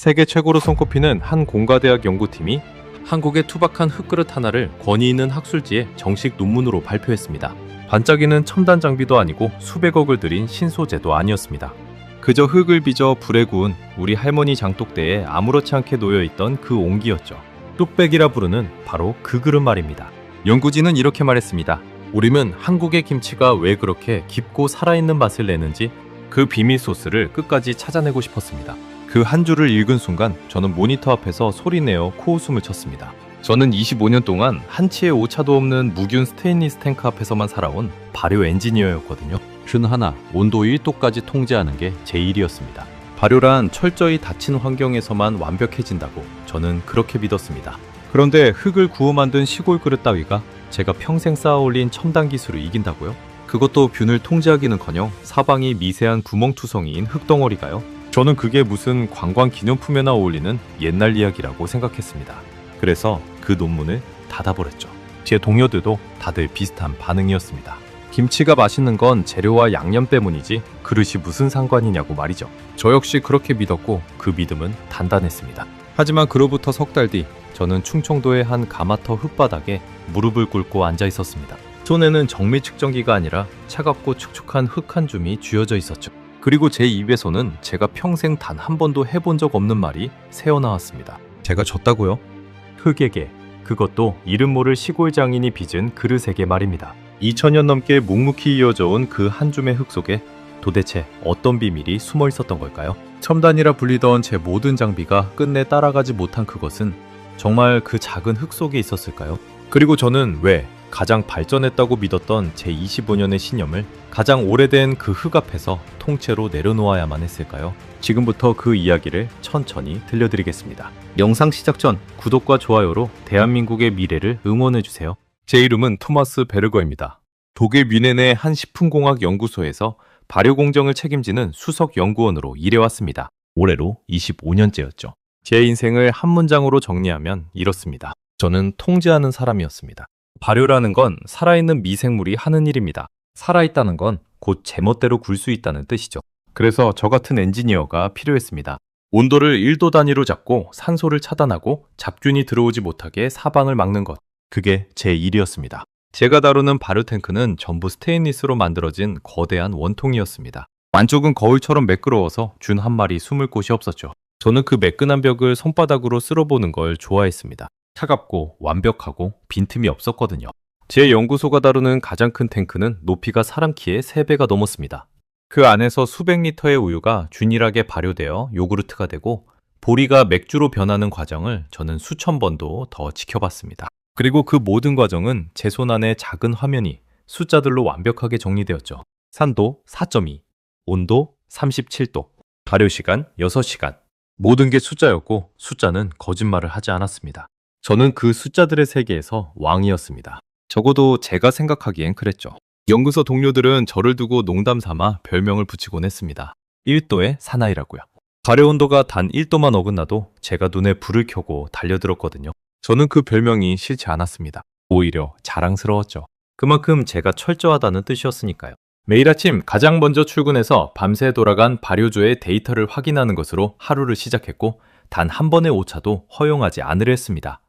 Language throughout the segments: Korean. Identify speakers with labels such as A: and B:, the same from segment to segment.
A: 세계 최고로 손꼽히는 한 공과대학 연구팀이 한국의 투박한 흙그릇 하나를 권위 있는 학술지에 정식 논문으로 발표했습니다. 반짝이는 첨단 장비도 아니고 수백억을 들인 신소재도 아니었습니다. 그저 흙을 빚어 불에 구운 우리 할머니 장독대에 아무렇지 않게 놓여있던 그 옹기였죠. 뚝배기라 부르는 바로 그 그릇 말입니다. 연구진은 이렇게 말했습니다. 우리는 한국의 김치가 왜 그렇게 깊고 살아있는 맛을 내는지 그 비밀 소스를 끝까지 찾아내고 싶었습니다. 그 한 줄을 읽은 순간 저는 모니터 앞에서 소리내어 코웃음을 쳤습니다. 저는 25년 동안 한치의 오차도 없는 무균 스테인리스 탱크 앞에서만 살아온 발효 엔지니어였거든요. 균 하나, 온도 1도까지 통제하는 게 제 일이었습니다. 발효란 철저히 닫힌 환경에서만 완벽해진다고 저는 그렇게 믿었습니다. 그런데 흙을 구워 만든 시골 그릇 따위가 제가 평생 쌓아올린 첨단 기술을 이긴다고요? 그것도 균을 통제하기는커녕 사방이 미세한 구멍투성이인 흙덩어리가요? 저는 그게 무슨 관광 기념품에나 어울리는 옛날 이야기라고 생각했습니다. 그래서 그 논문을 닫아버렸죠. 제 동료들도 다들 비슷한 반응이었습니다. 김치가 맛있는 건 재료와 양념 때문이지 그릇이 무슨 상관이냐고 말이죠. 저 역시 그렇게 믿었고 그 믿음은 단단했습니다. 하지만 그로부터 석 달 뒤 저는 충청도의 한 가마터 흙바닥에 무릎을 꿇고 앉아 있었습니다. 손에는 정밀 측정기가 아니라 차갑고 축축한 흙 한 줌이 쥐어져 있었죠. 그리고 제 입에서는 제가 평생 단 한 번도 해본 적 없는 말이 새어나왔습니다. 제가 졌다고요? 흙에게, 그것도 이름 모를 시골 장인이 빚은 그릇에게 말입니다. 2000년 넘게 묵묵히 이어져 온 그 한 줌의 흙 속에 도대체 어떤 비밀이 숨어 있었던 걸까요? 첨단이라 불리던 제 모든 장비가 끝내 따라가지 못한 그것은 정말 그 작은 흙 속에 있었을까요? 그리고 저는 왜 가장 발전했다고 믿었던 제 25년의 신념을 가장 오래된 그 흙 앞에서 통째로 내려놓아야만 했을까요? 지금부터 그 이야기를 천천히 들려드리겠습니다. 영상 시작 전 구독과 좋아요로 대한민국의 미래를 응원해주세요. 제 이름은 토마스 베르거입니다. 독일 뮌헨의 한 식품공학 연구소에서 발효 공정을 책임지는 수석 연구원으로 일해왔습니다. 올해로 25년째였죠. 제 인생을 한 문장으로 정리하면 이렇습니다. 저는 통제하는 사람이었습니다. 발효라는 건 살아있는 미생물이 하는 일입니다. 살아있다는 건 곧 제멋대로 굴 수 있다는 뜻이죠. 그래서 저 같은 엔지니어가 필요했습니다. 온도를 1도 단위로 잡고 산소를 차단하고 잡균이 들어오지 못하게 사방을 막는 것. 그게 제 일이었습니다. 제가 다루는 발효 탱크는 전부 스테인리스로 만들어진 거대한 원통이었습니다. 안쪽은 거울처럼 매끄러워서 균 한 마리 숨을 곳이 없었죠. 저는 그 매끈한 벽을 손바닥으로 쓸어보는 걸 좋아했습니다. 차갑고 완벽하고 빈틈이 없었거든요. 제 연구소가 다루는 가장 큰 탱크는 높이가 사람 키의 3배가 넘었습니다. 그 안에서 수백 리터의 우유가 균일하게 발효되어 요구르트가 되고 보리가 맥주로 변하는 과정을 저는 수천 번도 더 지켜봤습니다. 그리고 그 모든 과정은 제 손 안에 작은 화면이 숫자들로 완벽하게 정리되었죠. 산도 4.2, 온도 37도, 발효 시간 6시간. 모든 게 숫자였고 숫자는 거짓말을 하지 않았습니다. 저는 그 숫자들의 세계에서 왕이었습니다. 적어도 제가 생각하기엔 그랬죠. 연구소 동료들은 저를 두고 농담 삼아 별명을 붙이곤 했습니다. 1도의 사나이라고요. 발효 온도가 단 1도만 어긋나도 제가 눈에 불을 켜고 달려들었거든요. 저는 그 별명이 싫지 않았습니다. 오히려 자랑스러웠죠. 그만큼 제가 철저하다는 뜻이었으니까요. 매일 아침 가장 먼저 출근해서 밤새 돌아간 발효조의 데이터를 확인하는 것으로 하루를 시작했고 단 한 번의 오차도 허용하지 않으려 했습니다.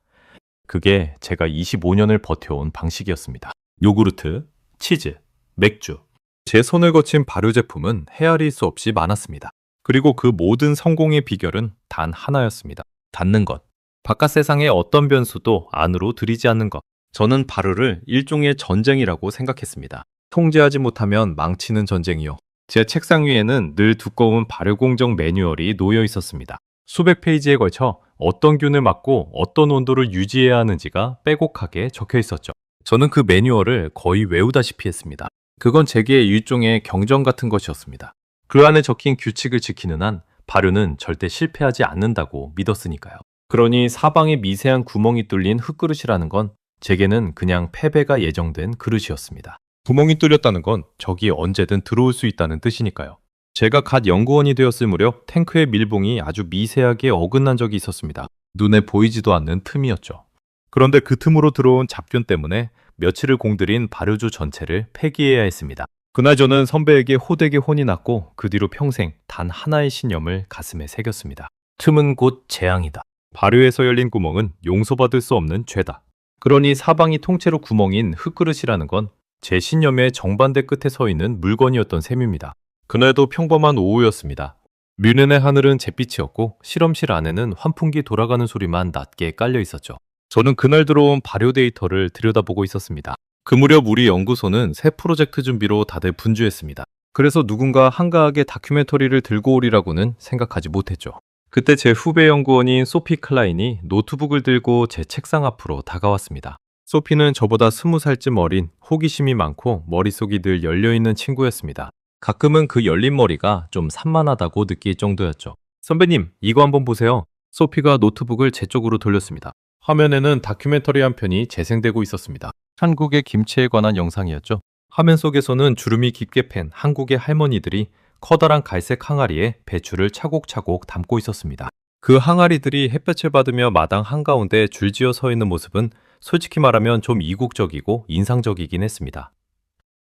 A: 그게 제가 25년을 버텨온 방식이었습니다. 요구르트, 치즈, 맥주. 제 손을 거친 발효 제품은 헤아릴 수 없이 많았습니다. 그리고 그 모든 성공의 비결은 단 하나였습니다. 닫는 것. 바깥 세상의 어떤 변수도 안으로 들이지 않는 것. 저는 발효를 일종의 전쟁이라고 생각했습니다. 통제하지 못하면 망치는 전쟁이요. 제 책상 위에는 늘 두꺼운 발효 공정 매뉴얼이 놓여 있었습니다. 수백 페이지에 걸쳐 어떤 균을 막고 어떤 온도를 유지해야 하는지가 빼곡하게 적혀 있었죠. 저는 그 매뉴얼을 거의 외우다시피 했습니다. 그건 제게 일종의 경전 같은 것이었습니다. 그 안에 적힌 규칙을 지키는 한 발효는 절대 실패하지 않는다고 믿었으니까요. 그러니 사방에 미세한 구멍이 뚫린 흙그릇이라는 건 제게는 그냥 패배가 예정된 그릇이었습니다. 구멍이 뚫렸다는 건 적이 언제든 들어올 수 있다는 뜻이니까요. 제가 갓 연구원이 되었을 무렵 탱크의 밀봉이 아주 미세하게 어긋난 적이 있었습니다. 눈에 보이지도 않는 틈이었죠. 그런데 그 틈으로 들어온 잡균 때문에 며칠을 공들인 발효조 전체를 폐기해야 했습니다. 그날 저는 선배에게 호되게 혼이 났고 그 뒤로 평생 단 하나의 신념을 가슴에 새겼습니다. 틈은 곧 재앙이다. 발효에서 열린 구멍은 용서받을 수 없는 죄다. 그러니 사방이 통째로 구멍인 흙그릇이라는 건 제 신념의 정반대 끝에 서 있는 물건이었던 셈입니다. 그날도 평범한 오후였습니다. 뮌헨의 하늘은 잿빛이었고 실험실 안에는 환풍기 돌아가는 소리만 낮게 깔려 있었죠. 저는 그날 들어온 발효 데이터를 들여다보고 있었습니다. 그 무렵 우리 연구소는 새 프로젝트 준비로 다들 분주했습니다. 그래서 누군가 한가하게 다큐멘터리를 들고 오리라고는 생각하지 못했죠. 그때 제 후배 연구원인 소피 클라인이 노트북을 들고 제 책상 앞으로 다가왔습니다. 소피는 저보다 20살쯤 어린 호기심이 많고 머릿속이 늘 열려있는 친구였습니다. 가끔은 그 열린 머리가 좀 산만하다고 느낄 정도였죠. 선배님, 이거 한번 보세요. 소피가 노트북을 제 쪽으로 돌렸습니다. 화면에는 다큐멘터리 한 편이 재생되고 있었습니다. 한국의 김치에 관한 영상이었죠. 화면 속에서는 주름이 깊게 팬 한국의 할머니들이 커다란 갈색 항아리에 배추를 차곡차곡 담고 있었습니다. 그 항아리들이 햇볕을 받으며 마당 한가운데 줄지어 서 있는 모습은 솔직히 말하면 좀 이국적이고 인상적이긴 했습니다.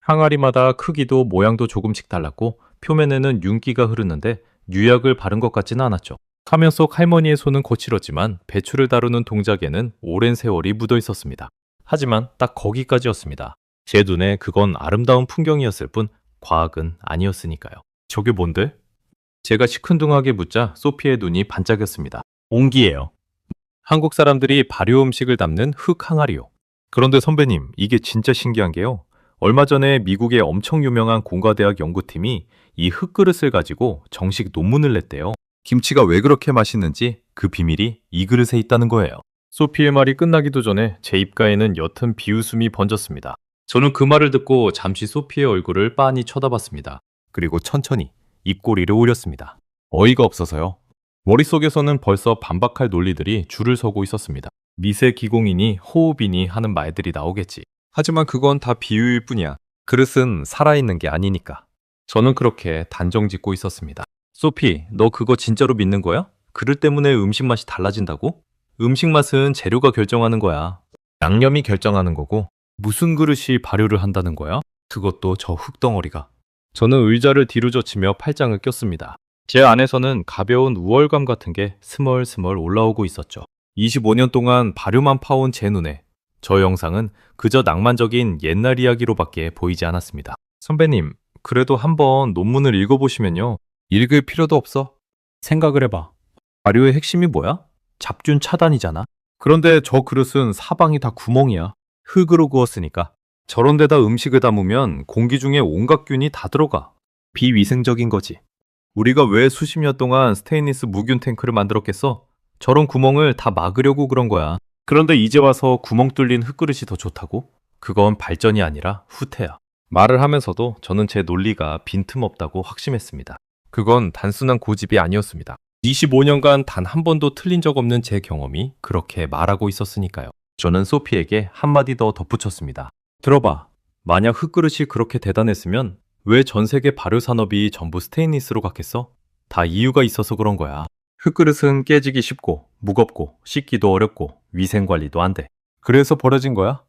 A: 항아리마다 크기도 모양도 조금씩 달랐고 표면에는 윤기가 흐르는데 유약을 바른 것 같지는 않았죠. 화면 속 할머니의 손은 거칠었지만 배추를 다루는 동작에는 오랜 세월이 묻어 있었습니다. 하지만 딱 거기까지였습니다. 제 눈에 그건 아름다운 풍경이었을 뿐 과학은 아니었으니까요. 저게 뭔데? 제가 시큰둥하게 묻자 소피의 눈이 반짝였습니다. 옹기예요. 한국 사람들이 발효 음식을 담는 흙 항아리요. 그런데 선배님, 이게 진짜 신기한 게요. 얼마 전에 미국의 엄청 유명한 공과대학 연구팀이 이 흙그릇을 가지고 정식 논문을 냈대요. 김치가 왜 그렇게 맛있는지 그 비밀이 이 그릇에 있다는 거예요. 소피의 말이 끝나기도 전에 제 입가에는 옅은 비웃음이 번졌습니다. 저는 그 말을 듣고 잠시 소피의 얼굴을 빤히 쳐다봤습니다. 그리고 천천히 입꼬리를 올렸습니다. 어이가 없어서요. 머릿속에서는 벌써 반박할 논리들이 줄을 서고 있었습니다. 미세 기공이니 호흡이니 하는 말들이 나오겠지. 하지만 그건 다 비유일 뿐이야. 그릇은 살아있는 게 아니니까. 저는 그렇게 단정 짓고 있었습니다. 소피, 너 그거 진짜로 믿는 거야? 그릇 때문에 음식 맛이 달라진다고? 음식 맛은 재료가 결정하는 거야. 양념이 결정하는 거고 무슨 그릇이 발효를 한다는 거야? 그것도 저 흙덩어리가. 저는 의자를 뒤로 젖히며 팔짱을 꼈습니다. 제 안에서는 가벼운 우월감 같은 게 스멀스멀 올라오고 있었죠. 25년 동안 발효만 파온 제 눈에 저 영상은 그저 낭만적인 옛날 이야기로밖에 보이지 않았습니다. 선배님, 그래도 한번 논문을 읽어보시면요. 읽을 필요도 없어. 생각을 해봐. 발효의 핵심이 뭐야? 잡균 차단이잖아. 그런데 저 그릇은 사방이 다 구멍이야. 흙으로 구웠으니까. 저런 데다 음식을 담으면 공기 중에 온갖 균이 다 들어가. 비위생적인 거지. 우리가 왜 수십 년 동안 스테인리스 무균 탱크를 만들었겠어? 저런 구멍을 다 막으려고 그런 거야. 그런데 이제 와서 구멍 뚫린 흙그릇이 더 좋다고? 그건 발전이 아니라 후퇴야. 말을 하면서도 저는 제 논리가 빈틈없다고 확신했습니다. 그건 단순한 고집이 아니었습니다. 25년간 단 한 번도 틀린 적 없는 제 경험이 그렇게 말하고 있었으니까요. 저는 소피에게 한마디 더 덧붙였습니다. 들어봐. 만약 흙그릇이 그렇게 대단했으면 왜 전 세계 발효 산업이 전부 스테인리스로 갔겠어? 다 이유가 있어서 그런 거야. 흙그릇은 깨지기 쉽고 무겁고 씻기도 어렵고 위생관리도 안 돼. 그래서 버려진 거야.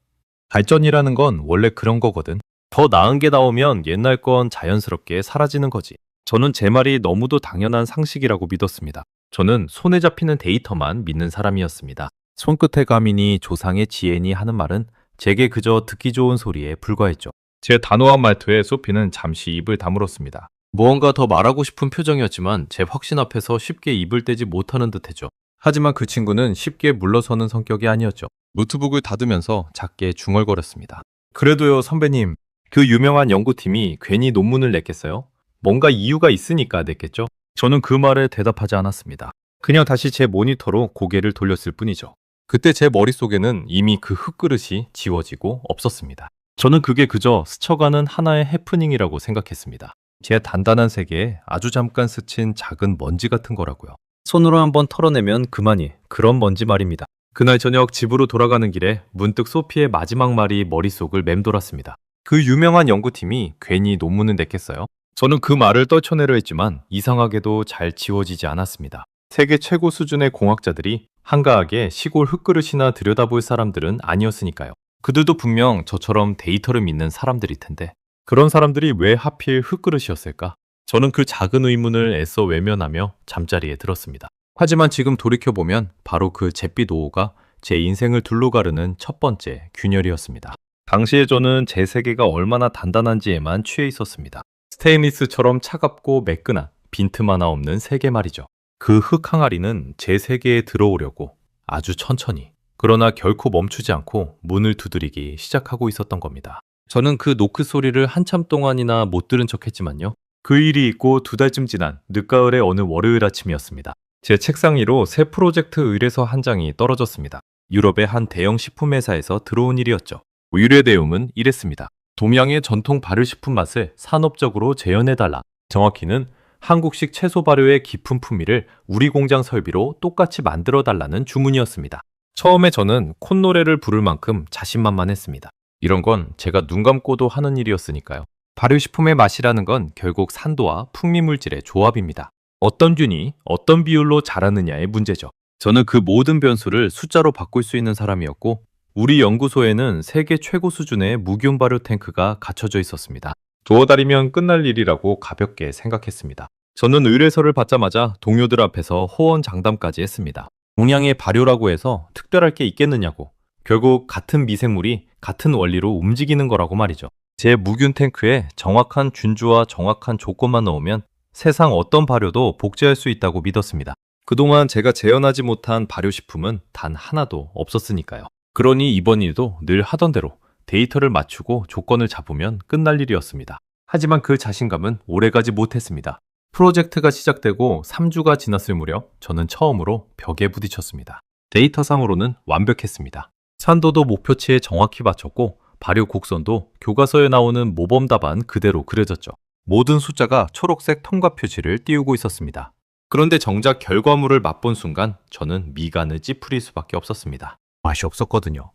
A: 발전이라는 건 원래 그런 거거든. 더 나은 게 나오면 옛날 건 자연스럽게 사라지는 거지. 저는 제 말이 너무도 당연한 상식이라고 믿었습니다. 저는 손에 잡히는 데이터만 믿는 사람이었습니다. 손끝의 감이니 조상의 지혜니 하는 말은 제게 그저 듣기 좋은 소리에 불과했죠. 제 단호한 말투에 소피는 잠시 입을 다물었습니다. 무언가 더 말하고 싶은 표정이었지만 제 확신 앞에서 쉽게 입을 떼지 못하는 듯했죠. 하지만 그 친구는 쉽게 물러서는 성격이 아니었죠. 노트북을 닫으면서 작게 중얼거렸습니다. 그래도요, 선배님. 그 유명한 연구팀이 괜히 논문을 냈겠어요? 뭔가 이유가 있으니까 냈겠죠? 저는 그 말에 대답하지 않았습니다. 그냥 다시 제 모니터로 고개를 돌렸을 뿐이죠. 그때 제 머릿속에는 이미 그 흙그릇이 지워지고 없었습니다. 저는 그게 그저 스쳐가는 하나의 해프닝이라고 생각했습니다. 제 단단한 세계에 아주 잠깐 스친 작은 먼지 같은 거라고요. 손으로 한번 털어내면 그만이 그런 먼지 말입니다. 그날 저녁 집으로 돌아가는 길에 문득 소피의 마지막 말이 머릿속을 맴돌았습니다. 그 유명한 연구팀이 괜히 논문을 냈겠어요? 저는 그 말을 떨쳐내려 했지만 이상하게도 잘 지워지지 않았습니다. 세계 최고 수준의 공학자들이 한가하게 시골 흙그릇이나 들여다볼 사람들은 아니었으니까요. 그들도 분명 저처럼 데이터를 믿는 사람들일 텐데 그런 사람들이 왜 하필 흙그릇이었을까? 저는 그 작은 의문을 애써 외면하며 잠자리에 들었습니다. 하지만 지금 돌이켜보면 바로 그 잿빛 오호가 제 인생을 둘로 가르는 첫 번째 균열이었습니다. 당시에 저는 제 세계가 얼마나 단단한지에만 취해 있었습니다. 스테인리스처럼 차갑고 매끈한 빈틈 하나 없는 세계 말이죠. 그 흙 항아리는 제 세계에 들어오려고 아주 천천히, 그러나 결코 멈추지 않고 문을 두드리기 시작하고 있었던 겁니다. 저는 그 노크 소리를 한참 동안이나 못 들은 척했지만요. 그 일이 있고 2달쯤 지난 늦가을의 어느 월요일 아침이었습니다. 제 책상 위로 새 프로젝트 의뢰서 한 장이 떨어졌습니다. 유럽의 한 대형 식품회사에서 들어온 일이었죠. 의뢰 내용은 이랬습니다. 동양의 전통 발효식품 맛을 산업적으로 재현해달라. 정확히는 한국식 채소 발효의 깊은 풍미를 우리 공장 설비로 똑같이 만들어달라는 주문이었습니다. 처음에 저는 콧노래를 부를 만큼 자신만만했습니다. 이런 건 제가 눈 감고도 하는 일이었으니까요. 발효식품의 맛이라는 건 결국 산도와 풍미물질의 조합입니다. 어떤 균이 어떤 비율로 자라느냐의 문제죠. 저는 그 모든 변수를 숫자로 바꿀 수 있는 사람이었고, 우리 연구소에는 세계 최고 수준의 무균 발효 탱크가 갖춰져 있었습니다. 두어 달이면 끝날 일이라고 가볍게 생각했습니다. 저는 의뢰서를 받자마자 동료들 앞에서 호언장담까지 했습니다. 동양의 발효라고 해서 특별할 게 있겠느냐고. 결국 같은 미생물이 같은 원리로 움직이는 거라고 말이죠. 제 무균 탱크에 정확한 균주와 정확한 조건만 넣으면 세상 어떤 발효도 복제할 수 있다고 믿었습니다. 그동안 제가 재현하지 못한 발효식품은 단 하나도 없었으니까요. 그러니 이번 일도 늘 하던 대로 데이터를 맞추고 조건을 잡으면 끝날 일이었습니다. 하지만 그 자신감은 오래가지 못했습니다. 프로젝트가 시작되고 3주가 지났을 무렵 저는 처음으로 벽에 부딪혔습니다. 데이터상으로는 완벽했습니다. 산도도 목표치에 정확히 맞췄고 발효 곡선도 교과서에 나오는 모범 답안 그대로 그려졌죠. 모든 숫자가 초록색 통과 표시를 띄우고 있었습니다. 그런데 정작 결과물을 맛본 순간 저는 미간을 찌푸릴 수밖에 없었습니다. 맛이 없었거든요.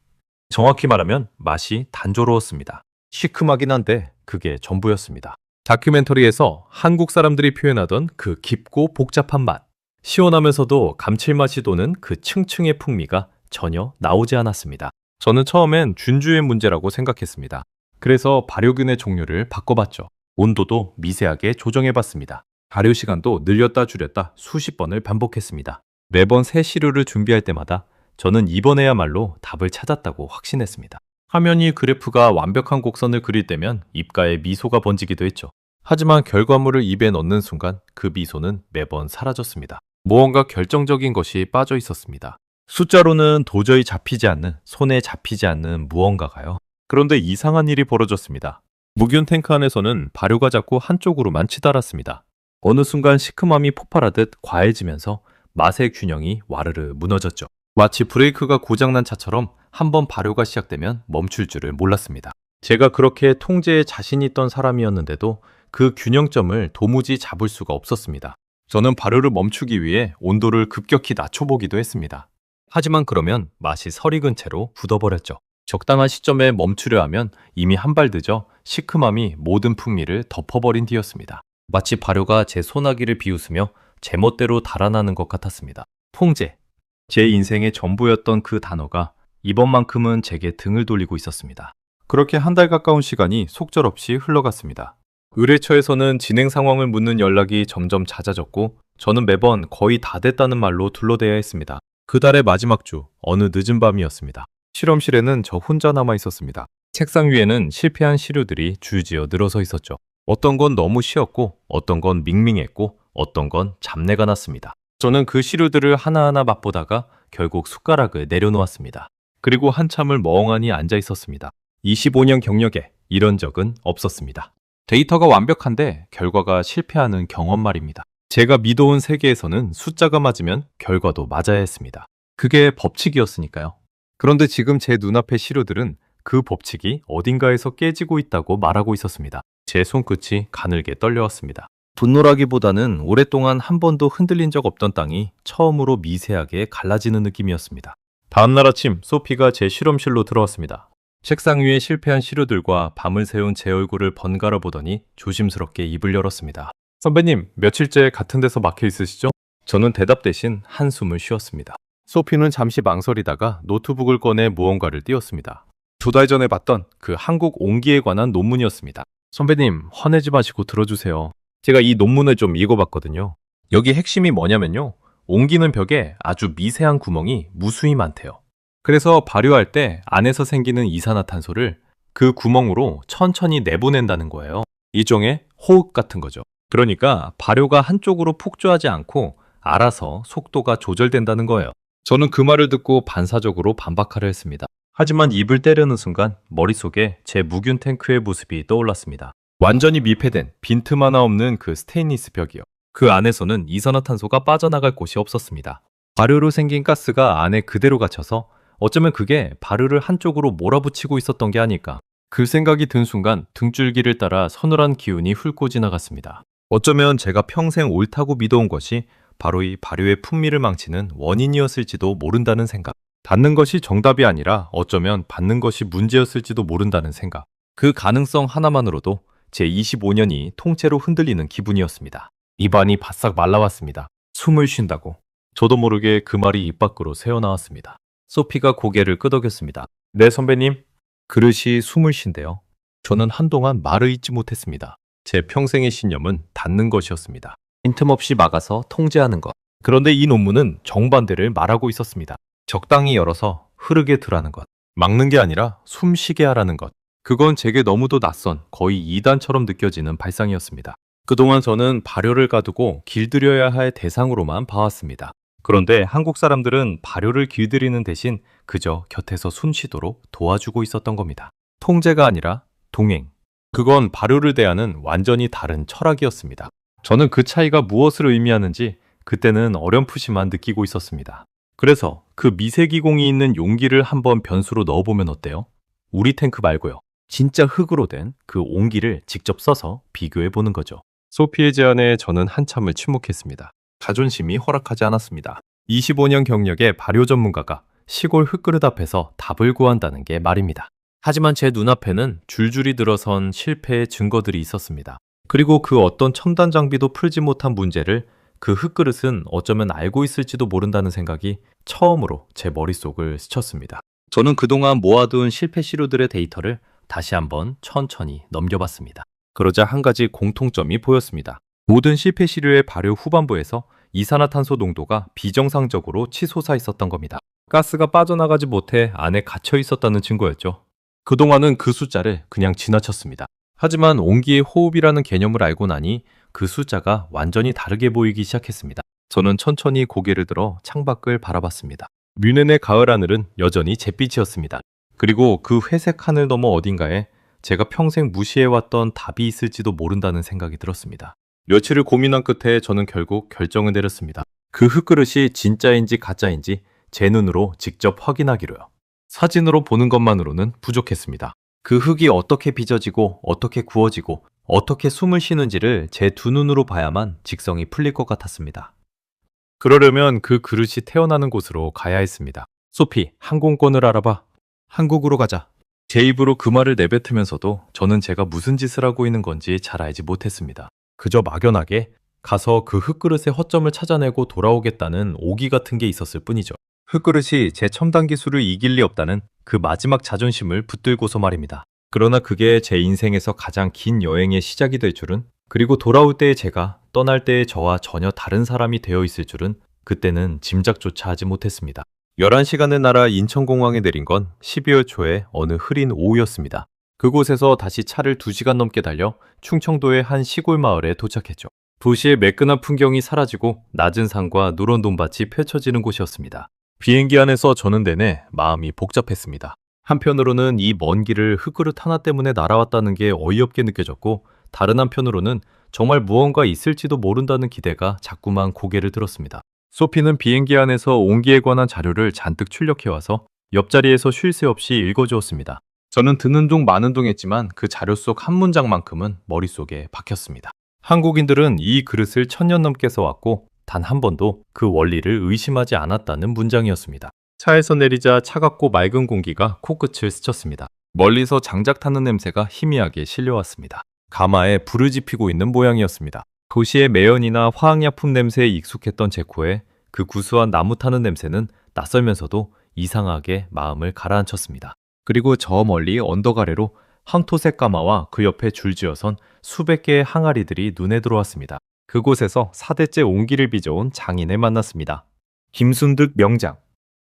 A: 정확히 말하면 맛이 단조로웠습니다. 시큼하긴 한데 그게 전부였습니다. 다큐멘터리에서 한국 사람들이 표현하던 그 깊고 복잡한 맛, 시원하면서도 감칠맛이 도는 그 층층의 풍미가 전혀 나오지 않았습니다. 저는 처음엔 준주의 문제라고 생각했습니다. 그래서 발효균의 종류를 바꿔봤죠. 온도도 미세하게 조정해봤습니다. 발효 시간도 늘렸다 줄였다 수십 번을 반복했습니다. 매번 새 시료를 준비할 때마다 저는 이번에야말로 답을 찾았다고 확신했습니다. 화면이 그래프가 완벽한 곡선을 그릴 때면 입가에 미소가 번지기도 했죠. 하지만 결과물을 입에 넣는 순간 그 미소는 매번 사라졌습니다. 무언가 결정적인 것이 빠져 있었습니다. 숫자로는 도저히 잡히지 않는, 손에 잡히지 않는 무언가가요. 그런데 이상한 일이 벌어졌습니다. 무균 탱크 안에서는 발효가 자꾸 한쪽으로만 치달았습니다. 어느 순간 시큼함이 폭발하듯 과해지면서 맛의 균형이 와르르 무너졌죠. 마치 브레이크가 고장난 차처럼 한번 발효가 시작되면 멈출 줄을 몰랐습니다. 제가 그렇게 통제에 자신 있던 사람이었는데도 그 균형점을 도무지 잡을 수가 없었습니다. 저는 발효를 멈추기 위해 온도를 급격히 낮춰보기도 했습니다. 하지만 그러면 맛이 설익은 채로 굳어버렸죠. 적당한 시점에 멈추려 하면 이미 한 발 늦어 시큼함이 모든 풍미를 덮어버린 뒤였습니다. 마치 발효가 제 소나기를 비웃으며 제멋대로 달아나는 것 같았습니다. 통제. 제 인생의 전부였던 그 단어가 이번만큼은 제게 등을 돌리고 있었습니다. 그렇게 한 달 가까운 시간이 속절없이 흘러갔습니다. 의뢰처에서는 진행 상황을 묻는 연락이 점점 잦아졌고 저는 매번 거의 다 됐다는 말로 둘러대야 했습니다. 그 달의 마지막 주, 어느 늦은 밤이었습니다. 실험실에는 저 혼자 남아 있었습니다. 책상 위에는 실패한 시료들이 줄지어 늘어서 있었죠. 어떤 건 너무 쉬었고 어떤 건 밍밍했고 어떤 건 잡내가 났습니다. 저는 그 시료들을 하나하나 맛보다가 결국 숟가락을 내려놓았습니다. 그리고 한참을 멍하니 앉아 있었습니다. 25년 경력에 이런 적은 없었습니다. 데이터가 완벽한데 결과가 실패하는 경험 말입니다. 제가 믿어온 세계에서는 숫자가 맞으면 결과도 맞아야 했습니다. 그게 법칙이었으니까요. 그런데 지금 제 눈앞의 시료들은 그 법칙이 어딘가에서 깨지고 있다고 말하고 있었습니다. 제 손끝이 가늘게 떨려왔습니다. 분노라기보다는 오랫동안 한 번도 흔들린 적 없던 땅이 처음으로 미세하게 갈라지는 느낌이었습니다. 다음날 아침 소피가 제 실험실로 들어왔습니다. 책상 위에 실패한 시료들과 밤을 새운 제 얼굴을 번갈아 보더니 조심스럽게 입을 열었습니다. 선배님, 며칠째 같은 데서 막혀 있으시죠? 저는 대답 대신 한숨을 쉬었습니다. 소피는 잠시 망설이다가 노트북을 꺼내 무언가를 띄웠습니다. 2달 전에 봤던 그 한국 옹기에 관한 논문이었습니다. 선배님, 화내지 마시고 들어주세요. 제가 이 논문을 좀 읽어봤거든요. 여기 핵심이 뭐냐면요. 옮기는 벽에 아주 미세한 구멍이 무수히 많대요. 그래서 발효할 때 안에서 생기는 이산화탄소를 그 구멍으로 천천히 내보낸다는 거예요. 일종의 호흡 같은 거죠. 그러니까 발효가 한쪽으로 폭주하지 않고 알아서 속도가 조절된다는 거예요. 저는 그 말을 듣고 반사적으로 반박하려 했습니다. 하지만 입을 때려는 순간 머릿속에 제 무균 탱크의 모습이 떠올랐습니다. 완전히密폐된 빈틈 하나 없는 그 스테인리스 벽이요. 그 안에서는 이산화탄소가 빠져나갈 곳이 없었습니다. 발효로 생긴 가스가 안에 그대로 갇혀서 어쩌면 그게 발효를 한쪽으로 몰아붙이고 있었던 게 아닐까. 그 생각이 든 순간 등줄기를 따라 서늘한 기운이 훑고 지나갔습니다. 어쩌면 제가 평생 옳다고 믿어온 것이 바로 이 발효의 풍미를 망치는 원인이었을지도 모른다는 생각. 받는 것이 정답이 아니라 어쩌면 받는 것이 문제였을지도 모른다는 생각. 그 가능성 하나만으로도 제 25년이 통째로 흔들리는 기분이었습니다. 입안이 바싹 말라왔습니다. 숨을 쉰다고. 저도 모르게 그 말이 입 밖으로 새어나왔습니다. 소피가 고개를 끄덕였습니다. 네, 선배님. 그릇이 숨을 쉰대요. 저는 한동안 말을 잇지 못했습니다. 제 평생의 신념은 닫는 것이었습니다. 빈틈없이 막아서 통제하는 것. 그런데 이 논문은 정반대를 말하고 있었습니다. 적당히 열어서 흐르게 두라는 것. 막는 게 아니라 숨쉬게 하라는 것. 그건 제게 너무도 낯선 거의 이단처럼 느껴지는 발상이었습니다. 그동안 저는 발효를 가두고 길들여야 할 대상으로만 봐왔습니다. 그런데 한국 사람들은 발효를 길들이는 대신 그저 곁에서 숨쉬도록 도와주고 있었던 겁니다. 통제가 아니라 동행. 그건 발효를 대하는 완전히 다른 철학이었습니다. 저는 그 차이가 무엇을 의미하는지 그때는 어렴풋이만 느끼고 있었습니다. 그래서 그 미세기공이 있는 용기를 한번 변수로 넣어보면 어때요? 우리 탱크 말고요. 진짜 흙으로 된 그 온기를 직접 써서 비교해보는 거죠. 소피의 제안에 저는 한참을 침묵했습니다. 자존심이 허락하지 않았습니다. 25년 경력의 발효 전문가가 시골 흙그릇 앞에서 답을 구한다는 게 말입니다. 하지만 제 눈앞에는 줄줄이 들어선 실패의 증거들이 있었습니다. 그리고 그 어떤 첨단 장비도 풀지 못한 문제를 그 흙그릇은 어쩌면 알고 있을지도 모른다는 생각이 처음으로 제 머릿속을 스쳤습니다. 저는 그동안 모아둔 실패 시료들의 데이터를 다시 한번 천천히 넘겨봤습니다. 그러자 한 가지 공통점이 보였습니다. 모든 실패 시료의 발효 후반부에서 이산화탄소 농도가 비정상적으로 치솟아 있었던 겁니다. 가스가 빠져나가지 못해 안에 갇혀 있었다는 증거였죠. 그동안은 그 숫자를 그냥 지나쳤습니다. 하지만 온기의 호흡이라는 개념을 알고 나니 그 숫자가 완전히 다르게 보이기 시작했습니다. 저는 천천히 고개를 들어 창밖을 바라봤습니다. 뮌헨의 가을 하늘은 여전히 잿빛이었습니다. 그리고 그 회색 하늘 너머 어딘가에 제가 평생 무시해왔던 답이 있을지도 모른다는 생각이 들었습니다. 며칠을 고민한 끝에 저는 결국 결정을 내렸습니다. 그 흙그릇이 진짜인지 가짜인지 제 눈으로 직접 확인하기로요. 사진으로 보는 것만으로는 부족했습니다. 그 흙이 어떻게 빚어지고 어떻게 구워지고 어떻게 숨을 쉬는지를 제 두 눈으로 봐야만 직성이 풀릴 것 같았습니다. 그러려면 그 그릇이 태어나는 곳으로 가야 했습니다. 소피, 항공권을 알아봐. 한국으로 가자. 제 입으로 그 말을 내뱉으면서도 저는 제가 무슨 짓을 하고 있는 건지 잘 알지 못했습니다. 그저 막연하게 가서 그 흙그릇의 허점을 찾아내고 돌아오겠다는 오기 같은 게 있었을 뿐이죠. 흙그릇이 제 첨단 기술을 이길 리 없다는 그 마지막 자존심을 붙들고서 말입니다. 그러나 그게 제 인생에서 가장 긴 여행의 시작이 될 줄은, 그리고 돌아올 때의 제가 떠날 때의 저와 전혀 다른 사람이 되어 있을 줄은 그때는 짐작조차 하지 못했습니다. 11시간을 날아 인천공항에 내린 건 12월 초에 어느 흐린 오후였습니다. 그곳에서 다시 차를 2시간 넘게 달려 충청도의 한 시골 마을에 도착했죠. 도시의 매끈한 풍경이 사라지고 낮은 산과 누런 돈밭이 펼쳐지는 곳이었습니다. 비행기 안에서 저는 내내 마음이 복잡했습니다. 한편으로는 이 먼 길을 흙그릇 하나 때문에 날아왔다는 게 어이없게 느껴졌고, 다른 한편으로는 정말 무언가 있을지도 모른다는 기대가 자꾸만 고개를 들었습니다. 소피는 비행기 안에서 온기에 관한 자료를 잔뜩 출력해와서 옆자리에서 쉴 새 없이 읽어주었습니다. 저는 듣는 둥 마는 둥 했지만 그 자료 속 한 문장만큼은 머릿속에 박혔습니다. 한국인들은 이 그릇을 1000년 넘게 써왔고 단 한 번도 그 원리를 의심하지 않았다는 문장이었습니다. 차에서 내리자 차갑고 맑은 공기가 코끝을 스쳤습니다. 멀리서 장작 타는 냄새가 희미하게 실려왔습니다. 가마에 불을 지피고 있는 모양이었습니다. 도시의 매연이나 화학약품 냄새에 익숙했던 제 코에 그 구수한 나무 타는 냄새는 낯설면서도 이상하게 마음을 가라앉혔습니다. 그리고 저 멀리 언덕 아래로 황토색 가마와 그 옆에 줄지어선 수백 개의 항아리들이 눈에 들어왔습니다. 그곳에서 4대째 옹기를 빚어온 장인을 만났습니다. 김순득 명장.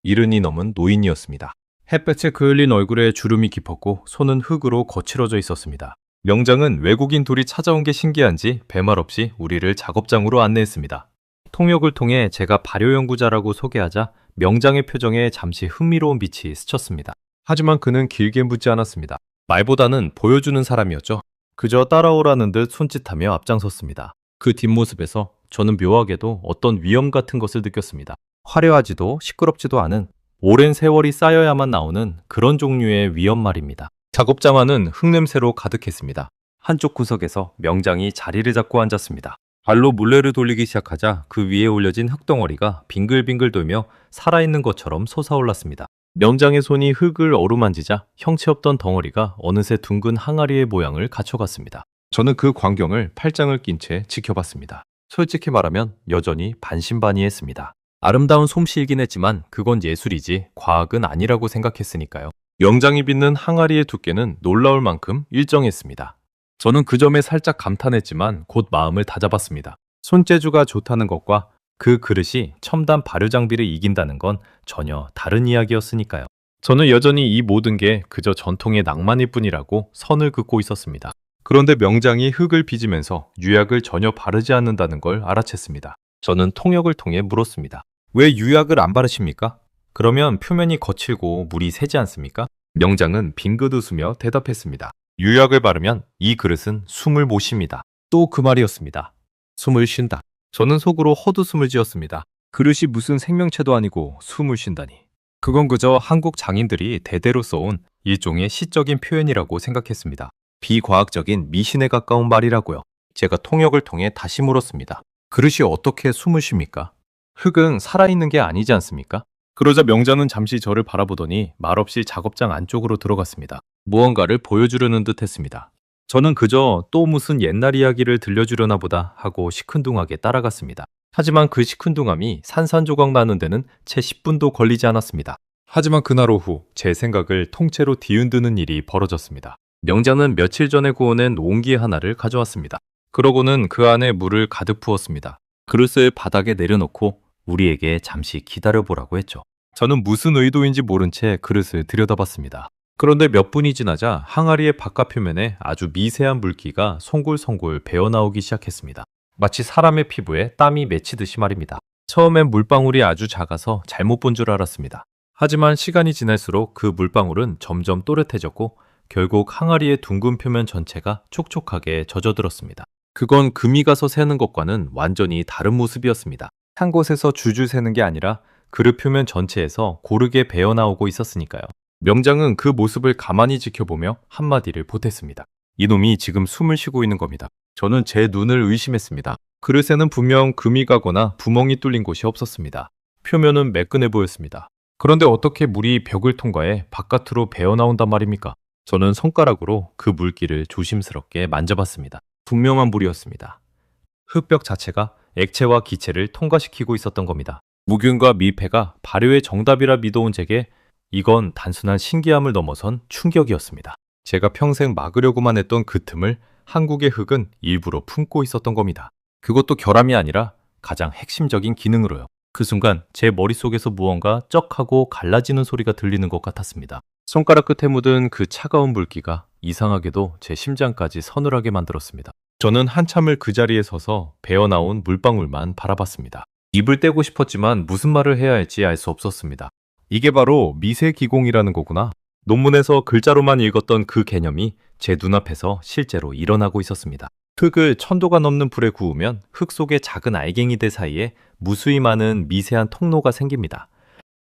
A: 70이 넘은 노인이었습니다. 햇볕에 그을린 얼굴에 주름이 깊었고 손은 흙으로 거칠어져 있었습니다. 명장은 외국인 둘이 찾아온 게 신기한지 배말 없이 우리를 작업장으로 안내했습니다. 통역을 통해 제가 발효연구자라고 소개하자 명장의 표정에 잠시 흥미로운 빛이 스쳤습니다. 하지만 그는 길게 묻지 않았습니다. 말보다는 보여주는 사람이었죠. 그저 따라오라는 듯 손짓하며 앞장섰습니다. 그 뒷모습에서 저는 묘하게도 어떤 위험 같은 것을 느꼈습니다. 화려하지도 시끄럽지도 않은 오랜 세월이 쌓여야만 나오는 그런 종류의 위험 말입니다. 작업장 안은 흙냄새로 가득했습니다. 한쪽 구석에서 명장이 자리를 잡고 앉았습니다. 발로 물레를 돌리기 시작하자 그 위에 올려진 흙덩어리가 빙글빙글 돌며 살아있는 것처럼 솟아올랐습니다. 명장의 손이 흙을 어루만지자 형체 없던 덩어리가 어느새 둥근 항아리의 모양을 갖춰갔습니다. 저는 그 광경을 팔짱을 낀 채 지켜봤습니다. 솔직히 말하면 여전히 반신반의했습니다. 아름다운 솜씨이긴 했지만 그건 예술이지 과학은 아니라고 생각했으니까요. 명장이 빚는 항아리의 두께는 놀라울 만큼 일정했습니다. 저는 그 점에 살짝 감탄했지만 곧 마음을 다잡았습니다. 손재주가 좋다는 것과 그 그릇이 첨단 발효 장비를 이긴다는 건 전혀 다른 이야기였으니까요. 저는 여전히 이 모든 게 그저 전통의 낭만일 뿐이라고 선을 긋고 있었습니다. 그런데 명장이 흙을 빚으면서 유약을 전혀 바르지 않는다는 걸 알아챘습니다. 저는 통역을 통해 물었습니다. 왜 유약을 안 바르십니까? 그러면 표면이 거칠고 물이 새지 않습니까? 명장은 빙긋 웃으며 대답했습니다. 유약을 바르면 이 그릇은 숨을 못 쉽니다. 또 그 말이었습니다. 숨을 쉰다. 저는 속으로 헛웃음을 지었습니다. 그릇이 무슨 생명체도 아니고 숨을 쉰다니. 그건 그저 한국 장인들이 대대로 써온 일종의 시적인 표현이라고 생각했습니다. 비과학적인 미신에 가까운 말이라고요. 제가 통역을 통해 다시 물었습니다. 그릇이 어떻게 숨을 쉽니까? 흙은 살아있는 게 아니지 않습니까? 그러자 명장은 잠시 저를 바라보더니 말없이 작업장 안쪽으로 들어갔습니다. 무언가를 보여주려는 듯 했습니다. 저는 그저 또 무슨 옛날 이야기를 들려주려나 보다 하고 시큰둥하게 따라갔습니다. 하지만 그 시큰둥함이 산산조각 나는 데는 채 10분도 걸리지 않았습니다. 하지만 그날 오후 제 생각을 통째로 뒤흔드는 일이 벌어졌습니다. 명장은 며칠 전에 구워낸 옹기 하나를 가져왔습니다. 그러고는 그 안에 물을 가득 부었습니다. 그릇을 바닥에 내려놓고 우리에게 잠시 기다려보라고 했죠. 저는 무슨 의도인지 모른 채 그릇을 들여다봤습니다. 그런데 몇 분이 지나자 항아리의 바깥 표면에 아주 미세한 물기가 송골송골 배어나오기 시작했습니다. 마치 사람의 피부에 땀이 맺히듯이 말입니다. 처음엔 물방울이 아주 작아서 잘못 본 줄 알았습니다. 하지만 시간이 지날수록 그 물방울은 점점 또렷해졌고 결국 항아리의 둥근 표면 전체가 촉촉하게 젖어들었습니다. 그건 금이 가서 새는 것과는 완전히 다른 모습이었습니다. 한 곳에서 줄줄 새는 게 아니라 그릇 표면 전체에서 고르게 배어나오고 있었으니까요. 명장은 그 모습을 가만히 지켜보며 한마디를 보탰습니다. 이놈이 지금 숨을 쉬고 있는 겁니다. 저는 제 눈을 의심했습니다. 그릇에는 분명 금이 가거나 구멍이 뚫린 곳이 없었습니다. 표면은 매끈해 보였습니다. 그런데 어떻게 물이 벽을 통과해 바깥으로 배어나온단 말입니까? 저는 손가락으로 그 물기를 조심스럽게 만져봤습니다. 분명한 물이었습니다. 흙벽 자체가 액체와 기체를 통과시키고 있었던 겁니다. 무균과 밀폐가 발효의 정답이라 믿어온 제게 이건 단순한 신기함을 넘어선 충격이었습니다. 제가 평생 막으려고만 했던 그 틈을 한국의 흙은 일부러 품고 있었던 겁니다. 그것도 결함이 아니라 가장 핵심적인 기능으로요. 그 순간 제 머릿속에서 무언가 쩍하고 갈라지는 소리가 들리는 것 같았습니다. 손가락 끝에 묻은 그 차가운 물기가 이상하게도 제 심장까지 서늘하게 만들었습니다. 저는 한참을 그 자리에 서서 배어나온 물방울만 바라봤습니다. 입을 떼고 싶었지만 무슨 말을 해야 할지 알 수 없었습니다. 이게 바로 미세기공이라는 거구나. 논문에서 글자로만 읽었던 그 개념이 제 눈앞에서 실제로 일어나고 있었습니다. 흙을 1000도가 넘는 불에 구우면 흙 속의 작은 알갱이들 사이에 무수히 많은 미세한 통로가 생깁니다.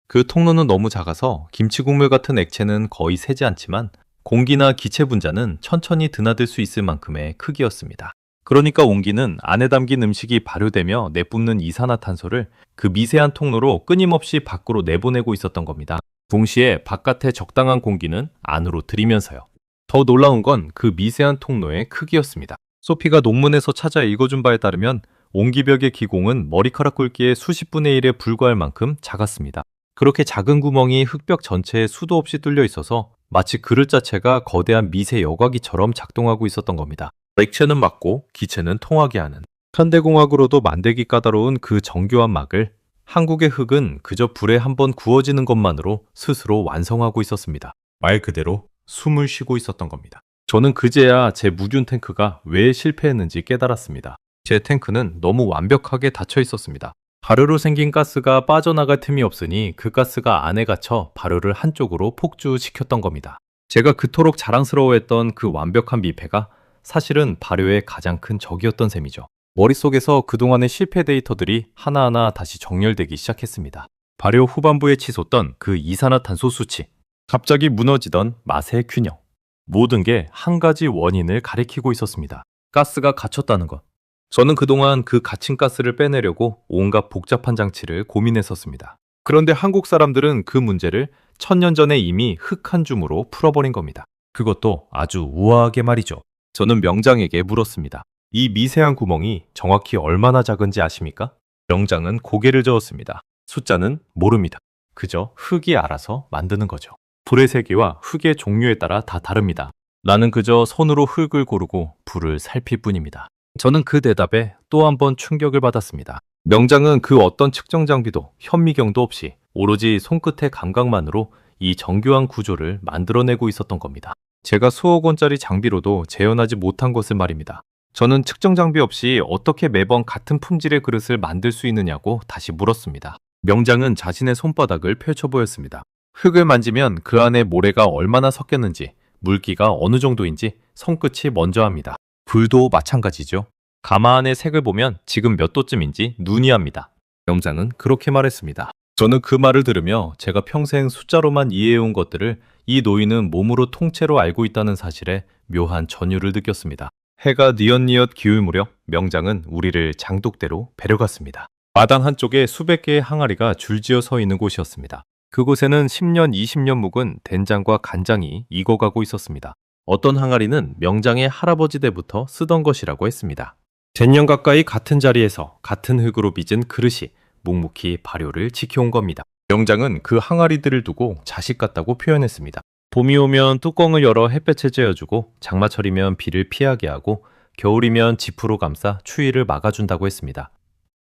A: 그 통로는 너무 작아서 김치국물 같은 액체는 거의 새지 않지만 공기나 기체 분자는 천천히 드나들 수 있을 만큼의 크기였습니다. 그러니까 옹기는 안에 담긴 음식이 발효되며 내뿜는 이산화탄소를 그 미세한 통로로 끊임없이 밖으로 내보내고 있었던 겁니다. 동시에 바깥의 적당한 공기는 안으로 들이면서요. 더 놀라운 건 그 미세한 통로의 크기였습니다. 소피가 논문에서 찾아 읽어준 바에 따르면 옹기벽의 기공은 머리카락 굵기의 수십 분의 1에 불과할 만큼 작았습니다. 그렇게 작은 구멍이 흙벽 전체에 수도 없이 뚫려 있어서 마치 그릇 자체가 거대한 미세 여과기처럼 작동하고 있었던 겁니다. 액체는 막고 기체는 통하게 하는. 현대공학으로도 만들기 까다로운 그 정교한 막을 한국의 흙은 그저 불에 한번 구워지는 것만으로 스스로 완성하고 있었습니다. 말 그대로 숨을 쉬고 있었던 겁니다. 저는 그제야 제 무균 탱크가 왜 실패했는지 깨달았습니다. 제 탱크는 너무 완벽하게 닫혀 있었습니다. 발효로 생긴 가스가 빠져나갈 틈이 없으니 그 가스가 안에 갇혀 발효를 한쪽으로 폭주시켰던 겁니다. 제가 그토록 자랑스러워했던 그 완벽한 미패가 사실은 발효의 가장 큰 적이었던 셈이죠. 머릿속에서 그동안의 실패 데이터들이 하나하나 다시 정렬되기 시작했습니다. 발효 후반부에 치솟던 그 이산화탄소 수치, 갑자기 무너지던 맛의 균형, 모든 게 한 가지 원인을 가리키고 있었습니다. 가스가 갇혔다는 것. 저는 그동안 그 갇힌 가스를 빼내려고 온갖 복잡한 장치를 고민했었습니다. 그런데 한국 사람들은 그 문제를 1000년 전에 이미 흙 한 줌으로 풀어버린 겁니다. 그것도 아주 우아하게 말이죠. 저는 명장에게 물었습니다. 이 미세한 구멍이 정확히 얼마나 작은지 아십니까? 명장은 고개를 저었습니다. 숫자는 모릅니다. 그저 흙이 알아서 만드는 거죠. 불의 세기와 흙의 종류에 따라 다 다릅니다. 나는 그저 손으로 흙을 고르고 불을 살필 뿐입니다. 저는 그 대답에 또 한 번 충격을 받았습니다. 명장은 그 어떤 측정 장비도 현미경도 없이 오로지 손끝의 감각만으로 이 정교한 구조를 만들어내고 있었던 겁니다. 제가 수억 원짜리 장비로도 재현하지 못한 것을 말입니다. 저는 측정 장비 없이 어떻게 매번 같은 품질의 그릇을 만들 수 있느냐고 다시 물었습니다. 명장은 자신의 손바닥을 펼쳐 보였습니다. 흙을 만지면 그 안에 모래가 얼마나 섞였는지, 물기가 어느 정도인지 손끝이 먼저 합니다. 불도 마찬가지죠. 가마 안의 색을 보면 지금 몇 도쯤인지 눈이 압니다. 명장은 그렇게 말했습니다. 저는 그 말을 들으며 제가 평생 숫자로만 이해해온 것들을 이 노인은 몸으로 통째로 알고 있다는 사실에 묘한 전율을 느꼈습니다. 해가 뉘엿뉘엿 기울 무렵 명장은 우리를 장독대로 데려갔습니다. 마당 한쪽에 수백 개의 항아리가 줄지어 서 있는 곳이었습니다. 그곳에는 10년, 20년 묵은 된장과 간장이 익어가고 있었습니다. 어떤 항아리는 명장의 할아버지 때부터 쓰던 것이라고 했습니다. 100년 가까이 같은 자리에서 같은 흙으로 빚은 그릇이 묵묵히 발효를 지켜온 겁니다. 명장은 그 항아리들을 두고 자식 같다고 표현했습니다. 봄이 오면 뚜껑을 열어 햇볕을 쬐어주고 장마철이면 비를 피하게 하고 겨울이면 지프로 감싸 추위를 막아준다고 했습니다.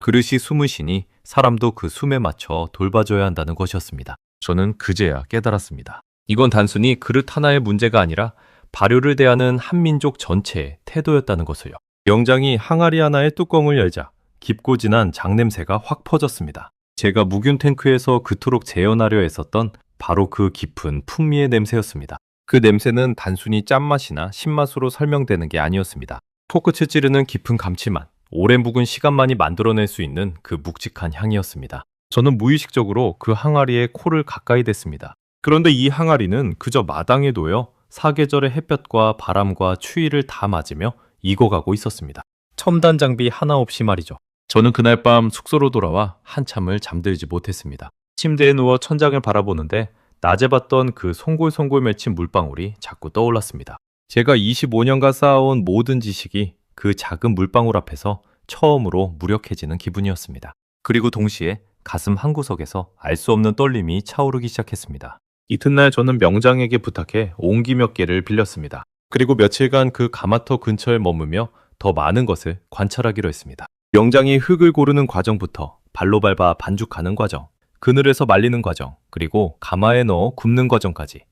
A: 그릇이 숨을 쉬니 사람도 그 숨에 맞춰 돌봐줘야 한다는 것이었습니다. 저는 그제야 깨달았습니다. 이건 단순히 그릇 하나의 문제가 아니라 발효를 대하는 한민족 전체의 태도였다는 것을요. 명장이 항아리 하나의 뚜껑을 열자 깊고 진한 장냄새가 확 퍼졌습니다. 제가 무균 탱크에서 그토록 재현하려 했었던 바로 그 깊은 풍미의 냄새였습니다. 그 냄새는 단순히 짠맛이나 신맛으로 설명되는 게 아니었습니다. 코끝을 찌르는 깊은 감칠맛, 오래 묵은 시간만이 만들어낼 수 있는 그 묵직한 향이었습니다. 저는 무의식적으로 그 항아리에 코를 가까이 댔습니다. 그런데 이 항아리는 그저 마당에 놓여 사계절의 햇볕과 바람과 추위를 다 맞으며 익어가고 있었습니다. 첨단 장비 하나 없이 말이죠. 저는 그날 밤 숙소로 돌아와 한참을 잠들지 못했습니다. 침대에 누워 천장을 바라보는데 낮에 봤던 그 송골송골 맺힌 물방울이 자꾸 떠올랐습니다. 제가 25년간 쌓아온 모든 지식이 그 작은 물방울 앞에서 처음으로 무력해지는 기분이었습니다. 그리고 동시에 가슴 한구석에서 알 수 없는 떨림이 차오르기 시작했습니다. 이튿날 저는 명장에게 부탁해 옹기 몇 개를 빌렸습니다. 그리고 며칠간 그 가마터 근처에 머무며 더 많은 것을 관찰하기로 했습니다. 명장이 흙을 고르는 과정부터 발로 밟아 반죽하는 과정, 그늘에서 말리는 과정, 그리고 가마에 넣어 굽는 과정까지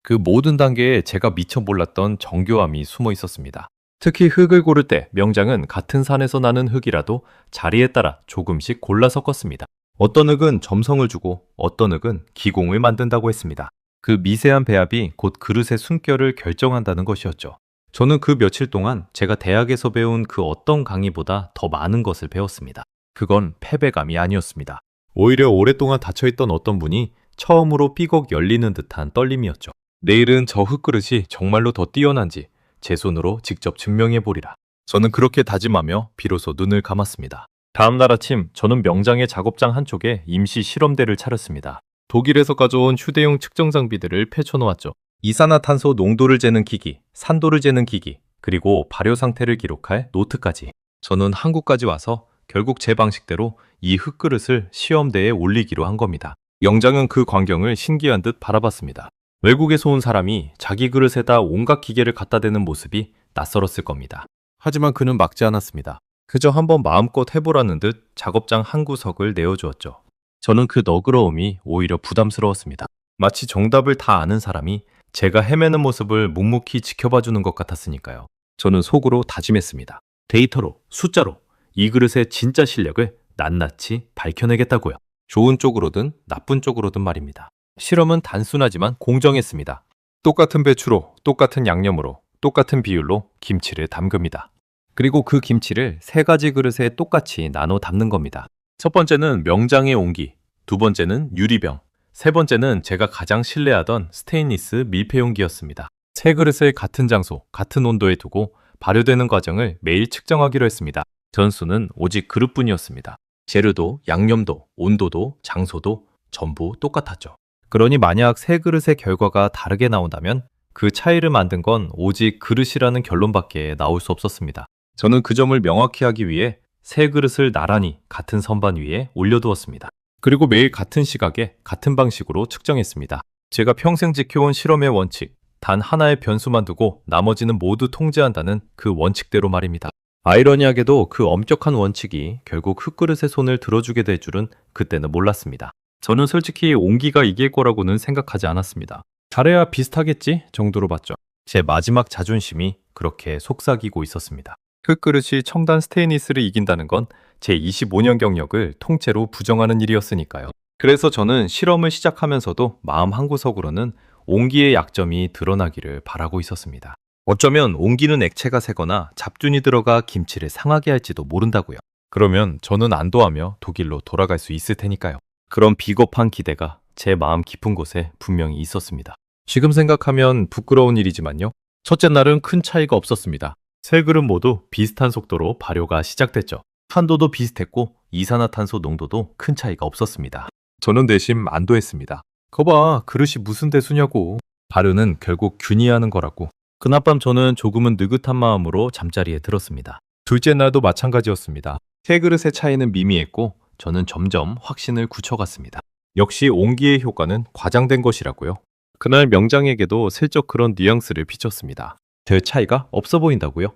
A: 그 모든 단계에 제가 미처 몰랐던 정교함이 숨어 있었습니다. 특히 흙을 고를 때 명장은 같은 산에서 나는 흙이라도 자리에 따라 조금씩 골라 섞었습니다. 어떤 흙은 점성을 주고 어떤 흙은 기공을 만든다고 했습니다. 그 미세한 배합이 곧 그릇의 숨결을 결정한다는 것이었죠. 저는 그 며칠 동안 제가 대학에서 배운 그 어떤 강의보다 더 많은 것을 배웠습니다. 그건 패배감이 아니었습니다. 오히려 오랫동안 닫혀있던 어떤 분이 처음으로 삐걱 열리는 듯한 떨림이었죠. 내일은 저 흙그릇이 정말로 더 뛰어난지 제 손으로 직접 증명해 보리라. 저는 그렇게 다짐하며 비로소 눈을 감았습니다. 다음 날 아침 저는 명장의 작업장 한쪽에 임시 실험대를 차렸습니다. 독일에서 가져온 휴대용 측정 장비들을 펼쳐놓았죠. 이산화탄소 농도를 재는 기기, 산도를 재는 기기, 그리고 발효 상태를 기록할 노트까지. 저는 한국까지 와서 결국 제 방식대로 이 흙그릇을 시험대에 올리기로 한 겁니다. 명장은 그 광경을 신기한 듯 바라봤습니다. 외국에서 온 사람이 자기 그릇에다 온갖 기계를 갖다 대는 모습이 낯설었을 겁니다. 하지만 그는 막지 않았습니다. 그저 한번 마음껏 해보라는 듯 작업장 한 구석을 내어주었죠. 저는 그 너그러움이 오히려 부담스러웠습니다. 마치 정답을 다 아는 사람이 제가 헤매는 모습을 묵묵히 지켜봐주는 것 같았으니까요. 저는 속으로 다짐했습니다. 데이터로, 숫자로 이 그릇의 진짜 실력을 낱낱이 밝혀내겠다고요. 좋은 쪽으로든 나쁜 쪽으로든 말입니다. 실험은 단순하지만 공정했습니다. 똑같은 배추로, 똑같은 양념으로, 똑같은 비율로 김치를 담급니다. 그리고 그 김치를 3가지 그릇에 똑같이 나눠 담는 겁니다. 첫 번째는 명장의 온기, 두 번째는 유리병, 세 번째는 제가 가장 신뢰하던 스테인리스 밀폐용기였습니다. 3그릇을 같은 장소, 같은 온도에 두고 발효되는 과정을 매일 측정하기로 했습니다. 전수는 오직 그릇뿐이었습니다. 재료도, 양념도, 온도도, 장소도 전부 똑같았죠. 그러니 만약 3그릇의 결과가 다르게 나온다면 그 차이를 만든 건 오직 그릇이라는 결론밖에 나올 수 없었습니다. 저는 그 점을 명확히 하기 위해 3그릇을 나란히 같은 선반 위에 올려두었습니다. 그리고 매일 같은 시각에 같은 방식으로 측정했습니다. 제가 평생 지켜온 실험의 원칙, 단 하나의 변수만 두고 나머지는 모두 통제한다는 그 원칙대로 말입니다. 아이러니하게도 그 엄격한 원칙이 결국 흙그릇에 손을 들어주게 될 줄은 그때는 몰랐습니다. 저는 솔직히 온기가 이길 거라고는 생각하지 않았습니다. 잘해야 비슷하겠지 정도로 봤죠. 제 마지막 자존심이 그렇게 속삭이고 있었습니다. 흙그릇이 첨단 스테인리스를 이긴다는 건 제 25년 경력을 통째로 부정하는 일이었으니까요. 그래서 저는 실험을 시작하면서도 마음 한구석으로는 온기의 약점이 드러나기를 바라고 있었습니다. 어쩌면 온기는 액체가 새거나 잡균이 들어가 김치를 상하게 할지도 모른다고요. 그러면 저는 안도하며 독일로 돌아갈 수 있을 테니까요. 그런 비겁한 기대가 제 마음 깊은 곳에 분명히 있었습니다. 지금 생각하면 부끄러운 일이지만요. 첫째 날은 큰 차이가 없었습니다. 3그릇 모두 비슷한 속도로 발효가 시작됐죠. 탄도도 비슷했고 이산화탄소 농도도 큰 차이가 없었습니다. 저는 내심 안도했습니다. 거봐, 그릇이 무슨 대수냐고. 발효는 결국 균이 하는 거라고. 그날 밤 저는 조금은 느긋한 마음으로 잠자리에 들었습니다. 둘째 날도 마찬가지였습니다. 3그릇의 차이는 미미했고 저는 점점 확신을 굳혀갔습니다. 역시 온기의 효과는 과장된 것이라고요. 그날 명장에게도 슬쩍 그런 뉘앙스를 비췄습니다. 별 차이가 없어 보인다고요?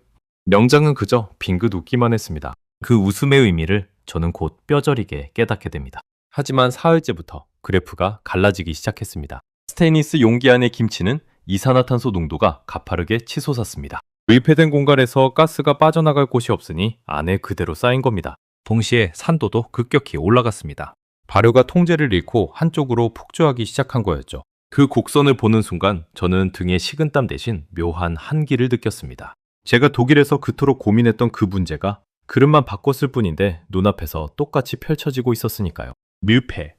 A: 명장은 그저 빙긋 웃기만 했습니다. 그 웃음의 의미를 저는 곧 뼈저리게 깨닫게 됩니다. 하지만 사흘째부터 그래프가 갈라지기 시작했습니다. 스테인리스 용기 안의 김치는 이산화탄소 농도가 가파르게 치솟았습니다. 밀폐된 공간에서 가스가 빠져나갈 곳이 없으니 안에 그대로 쌓인 겁니다. 동시에 산도도 급격히 올라갔습니다. 발효가 통제를 잃고 한쪽으로 폭주하기 시작한 거였죠. 그 곡선을 보는 순간 저는 등에 식은땀 대신 묘한 한기를 느꼈습니다. 제가 독일에서 그토록 고민했던 그 문제가 그릇만 바꿨을 뿐인데 눈앞에서 똑같이 펼쳐지고 있었으니까요. 밀폐.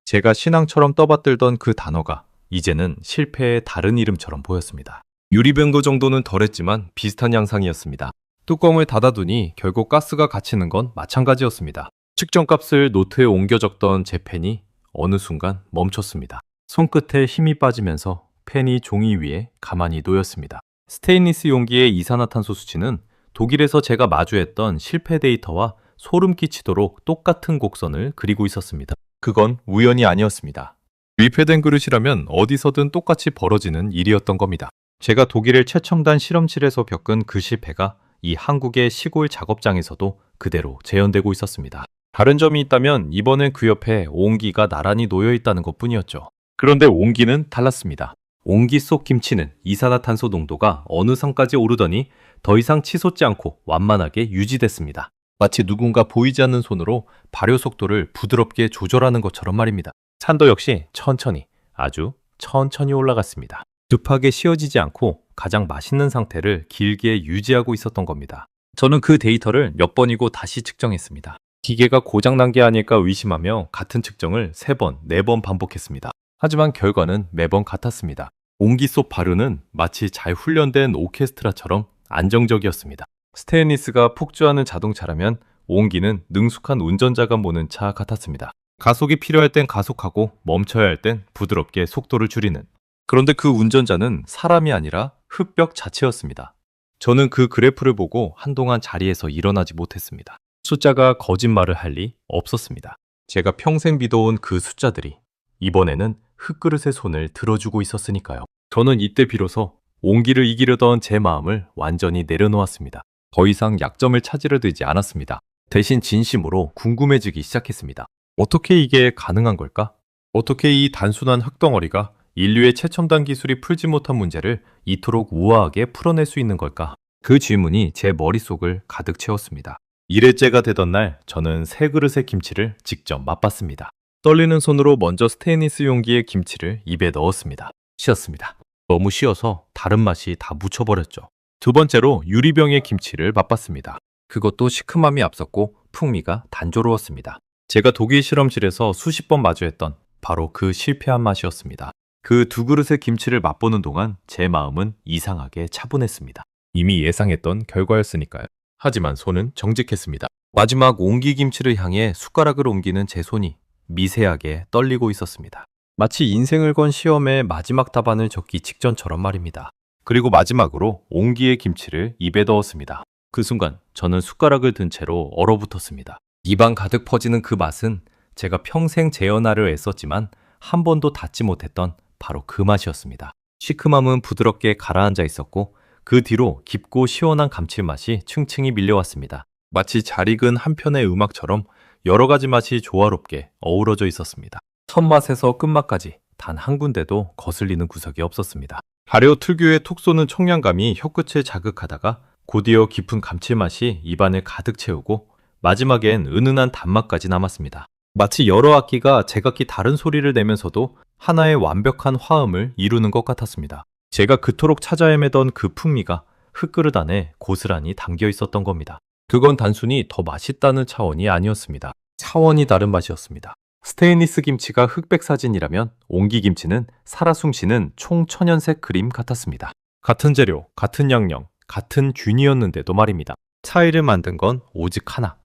A: 제가 신앙처럼 떠받들던 그 단어가 이제는 실패의 다른 이름처럼 보였습니다. 유리병도 정도는 덜했지만 비슷한 양상이었습니다. 뚜껑을 닫아두니 결국 가스가 갇히는 건 마찬가지였습니다. 측정값을 노트에 옮겨 적던 제 펜이 어느 순간 멈췄습니다. 손끝에 힘이 빠지면서 펜이 종이 위에 가만히 놓였습니다. 스테인리스 용기의 이산화탄소 수치는 독일에서 제가 마주했던 실패 데이터와 소름 끼치도록 똑같은 곡선을 그리고 있었습니다. 그건 우연이 아니었습니다. 밀폐된 그릇이라면 어디서든 똑같이 벌어지는 일이었던 겁니다. 제가 독일의 최첨단 실험실에서 겪은 그 실패가 이 한국의 시골 작업장에서도 그대로 재현되고 있었습니다. 다른 점이 있다면 이번엔 그 옆에 온기가 나란히 놓여 있다는 것뿐이었죠. 그런데 온기는 달랐습니다. 온기 속 김치는 이산화탄소 농도가 어느 선까지 오르더니 더 이상 치솟지 않고 완만하게 유지됐습니다. 마치 누군가 보이지 않는 손으로 발효 속도를 부드럽게 조절하는 것처럼 말입니다. 산도 역시 천천히, 아주 천천히 올라갔습니다. 급하게 씌어지지 않고 가장 맛있는 상태를 길게 유지하고 있었던 겁니다. 저는 그 데이터를 몇 번이고 다시 측정했습니다. 기계가 고장난 게 아닐까 의심하며 같은 측정을 3번, 4번 반복했습니다. 하지만 결과는 매번 같았습니다. 온기 속 발효는 마치 잘 훈련된 오케스트라처럼 안정적이었습니다. 스테인리스가 폭주하는 자동차라면 온기는 능숙한 운전자가 모는 차 같았습니다. 가속이 필요할 땐 가속하고 멈춰야 할 땐 부드럽게 속도를 줄이는. 그런데 그 운전자는 사람이 아니라 흙벽 자체였습니다. 저는 그 그래프를 보고 한동안 자리에서 일어나지 못했습니다. 숫자가 거짓말을 할 리 없었습니다. 제가 평생 믿어온 그 숫자들이 이번에는 흙그릇의 손을 들어주고 있었으니까요. 저는 이때 비로소 온기를 이기려던 제 마음을 완전히 내려놓았습니다. 더 이상 약점을 찾으려 들지 않았습니다. 대신 진심으로 궁금해지기 시작했습니다. 어떻게 이게 가능한 걸까? 어떻게 이 단순한 흙덩어리가 인류의 최첨단 기술이 풀지 못한 문제를 이토록 우아하게 풀어낼 수 있는 걸까? 그 질문이 제 머릿속을 가득 채웠습니다. 1회째가 되던 날 저는 세 그릇의 김치를 직접 맛봤습니다. 떨리는 손으로 먼저 스테인리스 용기에 김치를 입에 넣었습니다. 쉬었습니다. 너무 쉬어서 다른 맛이 다 묻혀버렸죠. 두 번째로 유리병의 김치를 맛봤습니다. 그것도 시큼함이 앞섰고 풍미가 단조로웠습니다. 제가 독일 실험실에서 수십 번 마주했던 바로 그 실패한 맛이었습니다. 그 두 그릇의 김치를 맛보는 동안 제 마음은 이상하게 차분했습니다. 이미 예상했던 결과였으니까요. 하지만 손은 정직했습니다. 마지막 옹기김치를 향해 숟가락을 옮기는 제 손이 미세하게 떨리고 있었습니다. 마치 인생을 건 시험의 마지막 답안을 적기 직전처럼 말입니다. 그리고 마지막으로 옹기의 김치를 입에 넣었습니다. 그 순간 저는 숟가락을 든 채로 얼어붙었습니다. 입안 가득 퍼지는 그 맛은 제가 평생 재현하려 애썼지만 한 번도 닿지 못했던 바로 그 맛이었습니다. 시큼함은 부드럽게 가라앉아 있었고 그 뒤로 깊고 시원한 감칠맛이 층층이 밀려왔습니다. 마치 잘 익은 한 편의 음악처럼 여러 가지 맛이 조화롭게 어우러져 있었습니다. 첫 맛에서 끝맛까지 단 한 군데도 거슬리는 구석이 없었습니다. 발효 특유의 톡 쏘는 청량감이 혀끝을 자극하다가 곧이어 깊은 감칠맛이 입안을 가득 채우고 마지막엔 은은한 단맛까지 남았습니다. 마치 여러 악기가 제각기 다른 소리를 내면서도 하나의 완벽한 화음을 이루는 것 같았습니다. 제가 그토록 찾아 헤매던 그 풍미가 흙그릇 안에 고스란히 담겨 있었던 겁니다. 그건 단순히 더 맛있다는 차원이 아니었습니다. 차원이 다른 맛이었습니다. 스테인리스 김치가 흑백 사진이라면 옹기 김치는 살아 숨쉬는 총천연색 그림 같았습니다. 같은 재료, 같은 양념, 같은 균이었는데도 말입니다. 차이를 만든 건 오직 하나,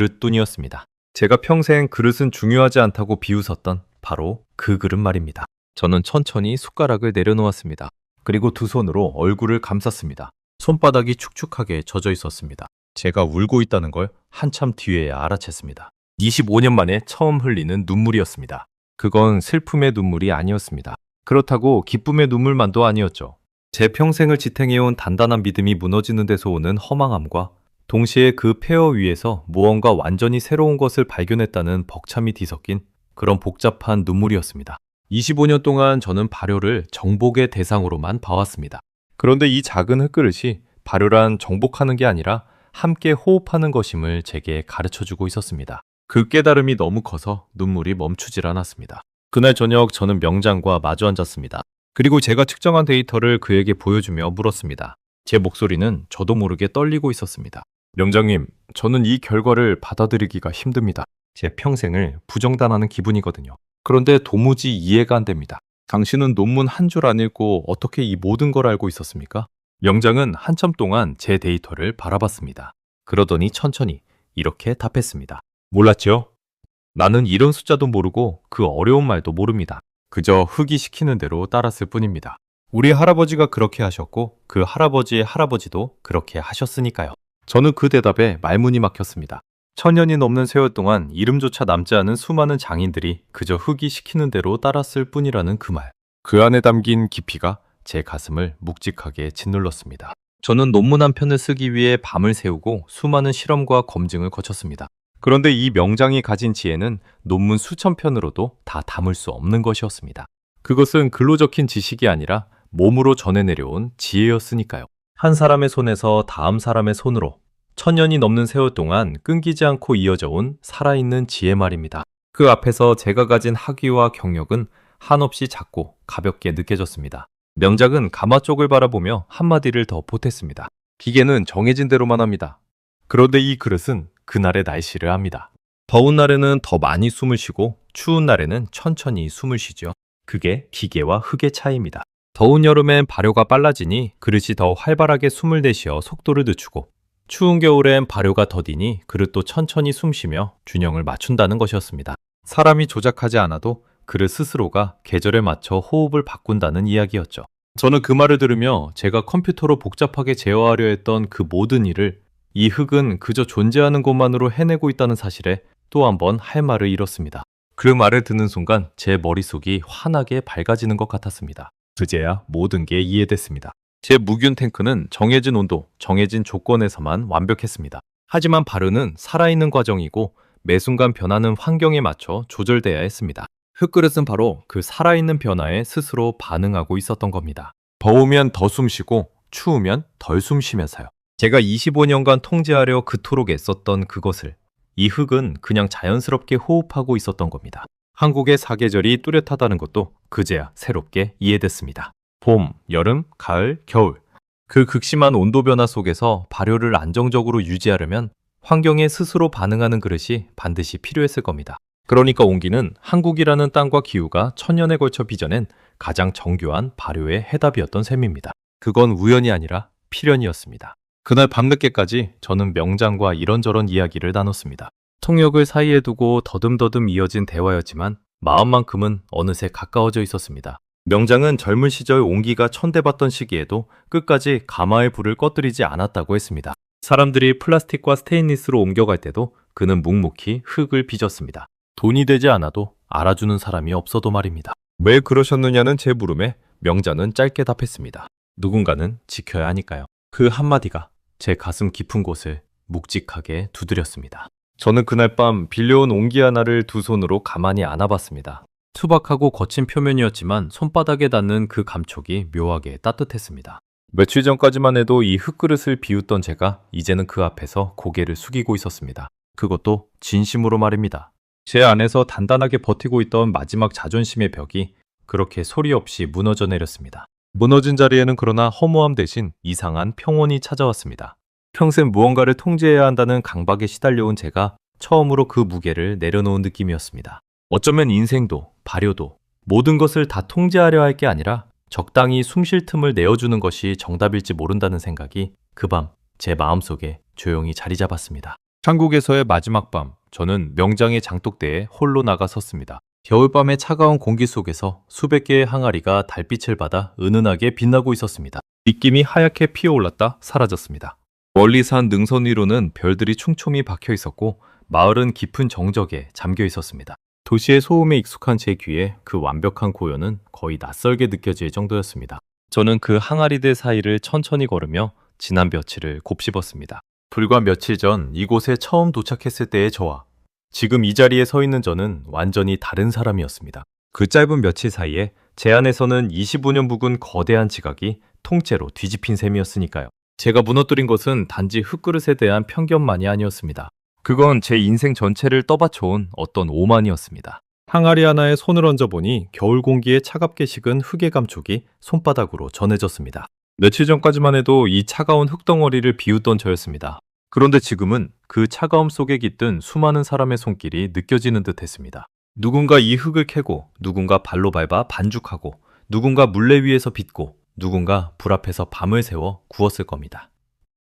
A: 그릇뿐이었습니다. 제가 평생 그릇은 중요하지 않다고 비웃었던 바로 그 그릇 말입니다. 저는 천천히 숟가락을 내려놓았습니다. 그리고 두 손으로 얼굴을 감쌌습니다. 손바닥이 축축하게 젖어 있었습니다. 제가 울고 있다는 걸 한참 뒤에야 알아챘습니다. 25년 만에 처음 흘리는 눈물이었습니다. 그건 슬픔의 눈물이 아니었습니다. 그렇다고 기쁨의 눈물만도 아니었죠. 제 평생을 지탱해온 단단한 믿음이 무너지는 데서 오는 허망함과 동시에 그 폐허 위에서 무언가 완전히 새로운 것을 발견했다는 벅참이 뒤섞인 그런 복잡한 눈물이었습니다. 25년 동안 저는 발효를 정복의 대상으로만 봐왔습니다. 그런데 이 작은 흙그릇이 발효란 정복하는 게 아니라 함께 호흡하는 것임을 제게 가르쳐주고 있었습니다. 그 깨달음이 너무 커서 눈물이 멈추질 않았습니다. 그날 저녁 저는 명장과 마주 앉았습니다. 그리고 제가 측정한 데이터를 그에게 보여주며 물었습니다. 제 목소리는 저도 모르게 떨리고 있었습니다. 명장님, 저는 이 결과를 받아들이기가 힘듭니다. 제 평생을 부정당하는 기분이거든요. 그런데 도무지 이해가 안 됩니다. 당신은 논문 한 줄 안 읽고 어떻게 이 모든 걸 알고 있었습니까? 명장은 한참 동안 제 데이터를 바라봤습니다. 그러더니 천천히 이렇게 답했습니다. 몰랐죠? 나는 이런 숫자도 모르고 그 어려운 말도 모릅니다. 그저 흙이 시키는 대로 따랐을 뿐입니다. 우리 할아버지가 그렇게 하셨고 그 할아버지의 할아버지도 그렇게 하셨으니까요. 저는 그 대답에 말문이 막혔습니다. 천년이 넘는 세월 동안 이름조차 남지 않은 수많은 장인들이 그저 흙이 시키는 대로 따랐을 뿐이라는 그 말. 그 안에 담긴 깊이가 제 가슴을 묵직하게 짓눌렀습니다. 저는 논문 한 편을 쓰기 위해 밤을 새우고 수많은 실험과 검증을 거쳤습니다. 그런데 이 명장이 가진 지혜는 논문 수천 편으로도 다 담을 수 없는 것이었습니다. 그것은 글로 적힌 지식이 아니라 몸으로 전해 내려온 지혜였으니까요. 한 사람의 손에서 다음 사람의 손으로 천년이 넘는 세월 동안 끊기지 않고 이어져 온 살아있는 지혜 말입니다. 그 앞에서 제가 가진 학위와 경력은 한없이 작고 가볍게 느껴졌습니다. 명작은 가마 쪽을 바라보며 한마디를 더 보탰습니다. 기계는 정해진 대로만 합니다. 그런데 이 그릇은 그날의 날씨를 압니다. 더운 날에는 더 많이 숨을 쉬고 추운 날에는 천천히 숨을 쉬죠. 그게 기계와 흙의 차이입니다. 더운 여름엔 발효가 빨라지니 그릇이 더 활발하게 숨을 내쉬어 속도를 늦추고 추운 겨울엔 발효가 더디니 그릇도 천천히 숨쉬며 균형을 맞춘다는 것이었습니다. 사람이 조작하지 않아도 그릇 스스로가 계절에 맞춰 호흡을 바꾼다는 이야기였죠. 저는 그 말을 들으며 제가 컴퓨터로 복잡하게 제어하려 했던 그 모든 일을 이 흙은 그저 존재하는 것만으로 해내고 있다는 사실에 또 한 번 할 말을 잃었습니다. 그 말을 듣는 순간 제 머릿속이 환하게 밝아지는 것 같았습니다. 그제야 모든 게 이해됐습니다. 제 무균 탱크는 정해진 온도, 정해진 조건에서만 완벽했습니다. 하지만 발효는 살아있는 과정이고 매 순간 변하는 환경에 맞춰 조절돼야 했습니다. 흙그릇은 바로 그 살아있는 변화에 스스로 반응하고 있었던 겁니다. 더우면 더 숨쉬고 추우면 덜 숨쉬면서요. 제가 25년간 통제하려 그토록 애썼던 그것을 이 흙은 그냥 자연스럽게 호흡하고 있었던 겁니다. 한국의 사계절이 뚜렷하다는 것도 그제야 새롭게 이해됐습니다. 봄, 여름, 가을, 겨울. 그 극심한 온도 변화 속에서 발효를 안정적으로 유지하려면 환경에 스스로 반응하는 그릇이 반드시 필요했을 겁니다. 그러니까 옹기는 한국이라는 땅과 기후가 천년에 걸쳐 빚어낸 가장 정교한 발효의 해답이었던 셈입니다. 그건 우연이 아니라 필연이었습니다. 그날 밤늦게까지 저는 명장과 이런저런 이야기를 나눴습니다. 통역을 사이에 두고 더듬더듬 이어진 대화였지만 마음만큼은 어느새 가까워져 있었습니다. 명장은 젊은 시절 옹기가 천대받던 시기에도 끝까지 가마의 불을 꺼뜨리지 않았다고 했습니다. 사람들이 플라스틱과 스테인리스로 옮겨갈 때도 그는 묵묵히 흙을 빚었습니다. 돈이 되지 않아도 알아주는 사람이 없어도 말입니다. 왜 그러셨느냐는 제 물음에 명장은 짧게 답했습니다. 누군가는 지켜야 하니까요. 그 한마디가 제 가슴 깊은 곳을 묵직하게 두드렸습니다. 저는 그날 밤 빌려온 옹기 하나를 두 손으로 가만히 안아봤습니다. 투박하고 거친 표면이었지만 손바닥에 닿는 그 감촉이 묘하게 따뜻했습니다. 며칠 전까지만 해도 이 흙그릇을 비웃던 제가 이제는 그 앞에서 고개를 숙이고 있었습니다. 그것도 진심으로 말입니다. 제 안에서 단단하게 버티고 있던 마지막 자존심의 벽이 그렇게 소리 없이 무너져 내렸습니다. 무너진 자리에는 그러나 허무함 대신 이상한 평온이 찾아왔습니다. 평생 무언가를 통제해야 한다는 강박에 시달려온 제가 처음으로 그 무게를 내려놓은 느낌이었습니다. 어쩌면 인생도 발효도 모든 것을 다 통제하려 할 게 아니라 적당히 숨 쉴 틈을 내어주는 것이 정답일지 모른다는 생각이 그 밤 제 마음속에 조용히 자리 잡았습니다. 한국에서의 마지막 밤, 저는 명장의 장독대에 홀로 나가 섰습니다. 겨울밤의 차가운 공기 속에서 수백 개의 항아리가 달빛을 받아 은은하게 빛나고 있었습니다. 입김이 하얗게 피어올랐다 사라졌습니다. 멀리 산 능선 위로는 별들이 촘촘히 박혀 있었고 마을은 깊은 정적에 잠겨 있었습니다. 도시의 소음에 익숙한 제 귀에 그 완벽한 고요는 거의 낯설게 느껴질 정도였습니다. 저는 그 항아리들 사이를 천천히 걸으며 지난 며칠을 곱씹었습니다. 불과 며칠 전 이곳에 처음 도착했을 때의 저와 지금 이 자리에 서 있는 저는 완전히 다른 사람이었습니다. 그 짧은 며칠 사이에 제 안에서는 25년 묵은 거대한 지각이 통째로 뒤집힌 셈이었으니까요. 제가 무너뜨린 것은 단지 흙그릇에 대한 편견만이 아니었습니다. 그건 제 인생 전체를 떠받쳐온 어떤 오만이었습니다. 항아리 하나에 손을 얹어보니 겨울 공기에 차갑게 식은 흙의 감촉이 손바닥으로 전해졌습니다. 며칠 전까지만 해도 이 차가운 흙덩어리를 비웃던 저였습니다. 그런데 지금은 그 차가움 속에 깃든 수많은 사람의 손길이 느껴지는 듯 했습니다. 누군가 이 흙을 캐고, 누군가 발로 밟아 반죽하고, 누군가 물레 위에서 빚고, 누군가 불 앞에서 밤을 새워 구웠을 겁니다.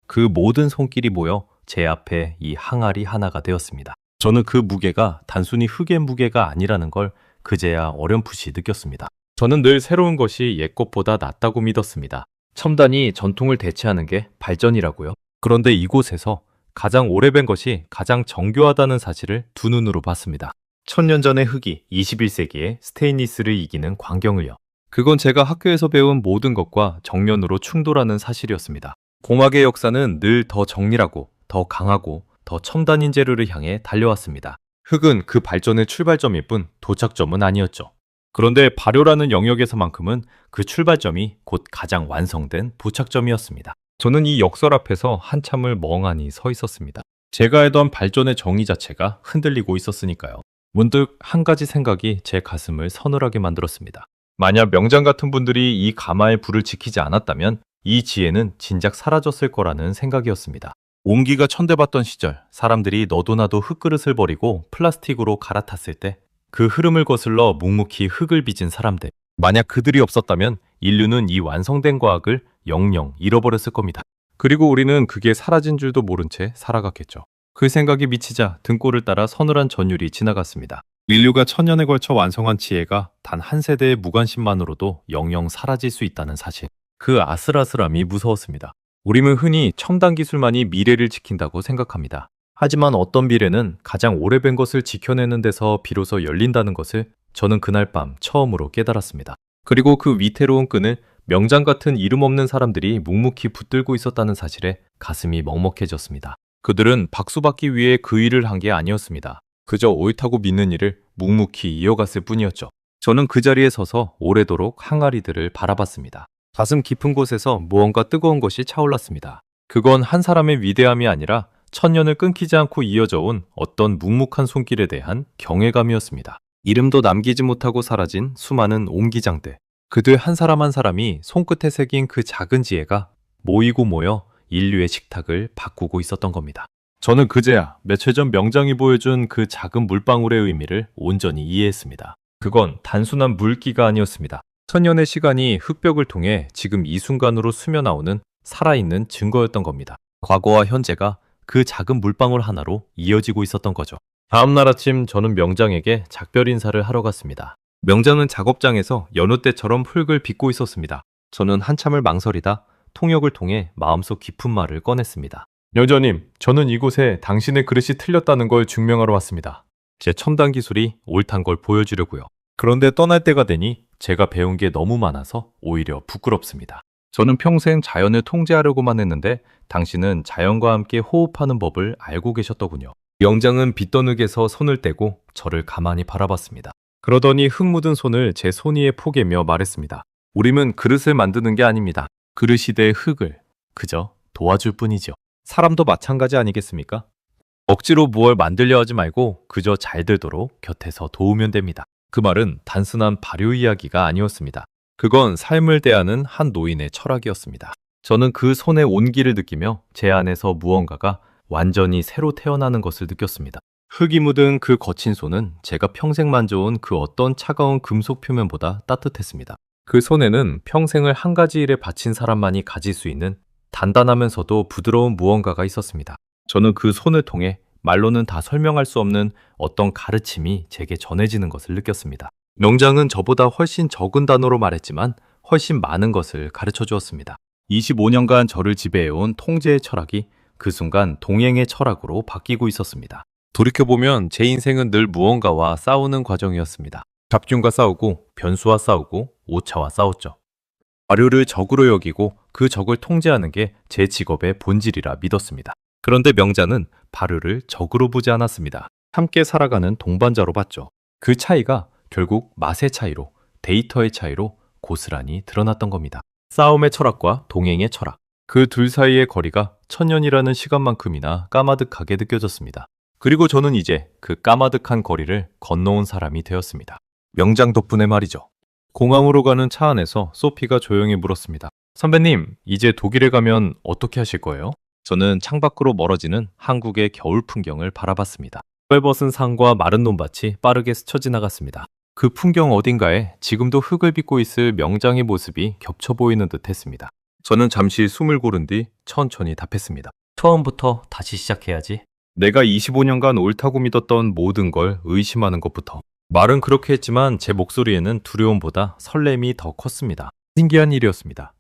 A: 그 모든 손길이 모여 제 앞에 이 항아리 하나가 되었습니다. 저는 그 무게가 단순히 흙의 무게가 아니라는 걸 그제야 어렴풋이 느꼈습니다. 저는 늘 새로운 것이 옛 것보다 낫다고 믿었습니다. 첨단이 전통을 대체하는 게 발전이라고요. 그런데 이곳에서 가장 오래된 것이 가장 정교하다는 사실을 두 눈으로 봤습니다. 1000년 전의 흙이 21세기의 스테인리스를 이기는 광경을요. 그건 제가 학교에서 배운 모든 것과 정면으로 충돌하는 사실이었습니다. 공학의 역사는 늘 더 정밀하고 더 강하고 더 첨단인 재료를 향해 달려왔습니다. 흙은 그 발전의 출발점일 뿐 도착점은 아니었죠. 그런데 발효라는 영역에서만큼은 그 출발점이 곧 가장 완성된 도착점이었습니다. 저는 이 역설 앞에서 한참을 멍하니 서 있었습니다. 제가 알던 발전의 정의 자체가 흔들리고 있었으니까요. 문득 한 가지 생각이 제 가슴을 서늘하게 만들었습니다. 만약 명장 같은 분들이 이 가마의 불을 지키지 않았다면 이 지혜는 진작 사라졌을 거라는 생각이었습니다. 옹기가 천대받던 시절, 사람들이 너도나도 흙그릇을 버리고 플라스틱으로 갈아탔을 때 그 흐름을 거슬러 묵묵히 흙을 빚은 사람들. 만약 그들이 없었다면 인류는 이 완성된 과학을 영영 잃어버렸을 겁니다. 그리고 우리는 그게 사라진 줄도 모른 채 살아갔겠죠. 그 생각이 미치자 등골을 따라 서늘한 전율이 지나갔습니다. 인류가 천년에 걸쳐 완성한 지혜가 단 한 세대의 무관심만으로도 영영 사라질 수 있다는 사실. 그 아슬아슬함이 무서웠습니다. 우리는 흔히 첨단 기술만이 미래를 지킨다고 생각합니다. 하지만 어떤 미래는 가장 오래된 것을 지켜내는 데서 비로소 열린다는 것을 저는 그날 밤 처음으로 깨달았습니다. 그리고 그 위태로운 끈을 명장 같은 이름 없는 사람들이 묵묵히 붙들고 있었다는 사실에 가슴이 먹먹해졌습니다. 그들은 박수받기 위해 그 일을 한 게 아니었습니다. 그저 옳다고 믿는 일을 묵묵히 이어갔을 뿐이었죠. 저는 그 자리에 서서 오래도록 항아리들을 바라봤습니다. 가슴 깊은 곳에서 무언가 뜨거운 것이 차올랐습니다. 그건 한 사람의 위대함이 아니라 천년을 끊기지 않고 이어져 온 어떤 묵묵한 손길에 대한 경외감이었습니다. 이름도 남기지 못하고 사라진 수많은 옹기장들. 그들 한 사람 한 사람이 손끝에 새긴 그 작은 지혜가 모이고 모여 인류의 식탁을 바꾸고 있었던 겁니다. 저는 그제야 며칠 전 명장이 보여준 그 작은 물방울의 의미를 온전히 이해했습니다. 그건 단순한 물기가 아니었습니다. 천년의 시간이 흙벽을 통해 지금 이 순간으로 스며나오는 살아있는 증거였던 겁니다. 과거와 현재가 그 작은 물방울 하나로 이어지고 있었던 거죠. 다음 날 아침 저는 명장에게 작별 인사를 하러 갔습니다. 명장은 작업장에서 여느 때처럼 흙을 빚고 있었습니다. 저는 한참을 망설이다 통역을 통해 마음속 깊은 말을 꺼냈습니다. 여자님, 저는 이곳에 당신의 그릇이 틀렸다는 걸 증명하러 왔습니다. 제 첨단 기술이 옳단 걸 보여주려고요. 그런데 떠날 때가 되니 제가 배운 게 너무 많아서 오히려 부끄럽습니다. 저는 평생 자연을 통제하려고만 했는데 당신은 자연과 함께 호흡하는 법을 알고 계셨더군요. 명장은 빗더눅에서 손을 떼고 저를 가만히 바라봤습니다. 그러더니 흙 묻은 손을 제 손 위에 포개며 말했습니다. 우림은 그릇을 만드는 게 아닙니다. 그릇이 될 흙을 그저 도와줄 뿐이죠. 사람도 마찬가지 아니겠습니까? 억지로 무얼 만들려 하지 말고 그저 잘 되도록 곁에서 도우면 됩니다. 그 말은 단순한 발효 이야기가 아니었습니다. 그건 삶을 대하는 한 노인의 철학이었습니다. 저는 그 손의 온기를 느끼며 제 안에서 무언가가 완전히 새로 태어나는 것을 느꼈습니다. 흙이 묻은 그 거친 손은 제가 평생 만져온 그 어떤 차가운 금속 표면보다 따뜻했습니다. 그 손에는 평생을 한 가지 일에 바친 사람만이 가질 수 있는 단단하면서도 부드러운 무언가가 있었습니다. 저는 그 손을 통해 말로는 다 설명할 수 없는 어떤 가르침이 제게 전해지는 것을 느꼈습니다. 명장은 저보다 훨씬 적은 단어로 말했지만 훨씬 많은 것을 가르쳐 주었습니다. 25년간 저를 지배해온 통제의 철학이 그 순간 동행의 철학으로 바뀌고 있었습니다. 돌이켜보면 제 인생은 늘 무언가와 싸우는 과정이었습니다. 잡균과 싸우고 변수와 싸우고 오차와 싸웠죠. 발효를 적으로 여기고 그 적을 통제하는 게 제 직업의 본질이라 믿었습니다. 그런데 명자는 발효를 적으로 보지 않았습니다. 함께 살아가는 동반자로 봤죠. 그 차이가 결국 맛의 차이로, 데이터의 차이로 고스란히 드러났던 겁니다. 싸움의 철학과 동행의 철학. 그 둘 사이의 거리가 천년이라는 시간만큼이나 까마득하게 느껴졌습니다. 그리고 저는 이제 그 까마득한 거리를 건너온 사람이 되었습니다. 명장 덕분에 말이죠. 공항으로 가는 차 안에서 소피가 조용히 물었습니다. 선배님, 이제 독일에 가면 어떻게 하실 거예요? 저는 창밖으로 멀어지는 한국의 겨울 풍경을 바라봤습니다. 뻘벗은 산과 마른 논밭이 빠르게 스쳐 지나갔습니다. 그 풍경 어딘가에 지금도 흙을 빚고 있을 명장의 모습이 겹쳐 보이는 듯 했습니다. 저는 잠시 숨을 고른 뒤 천천히 답했습니다. 처음부터 다시 시작해야지. 내가 25년간 옳다고 믿었던 모든 걸 의심하는 것부터. 말은 그렇게 했지만 제 목소리에는 두려움보다 설렘이 더 컸습니다. 신기한 일이었습니다.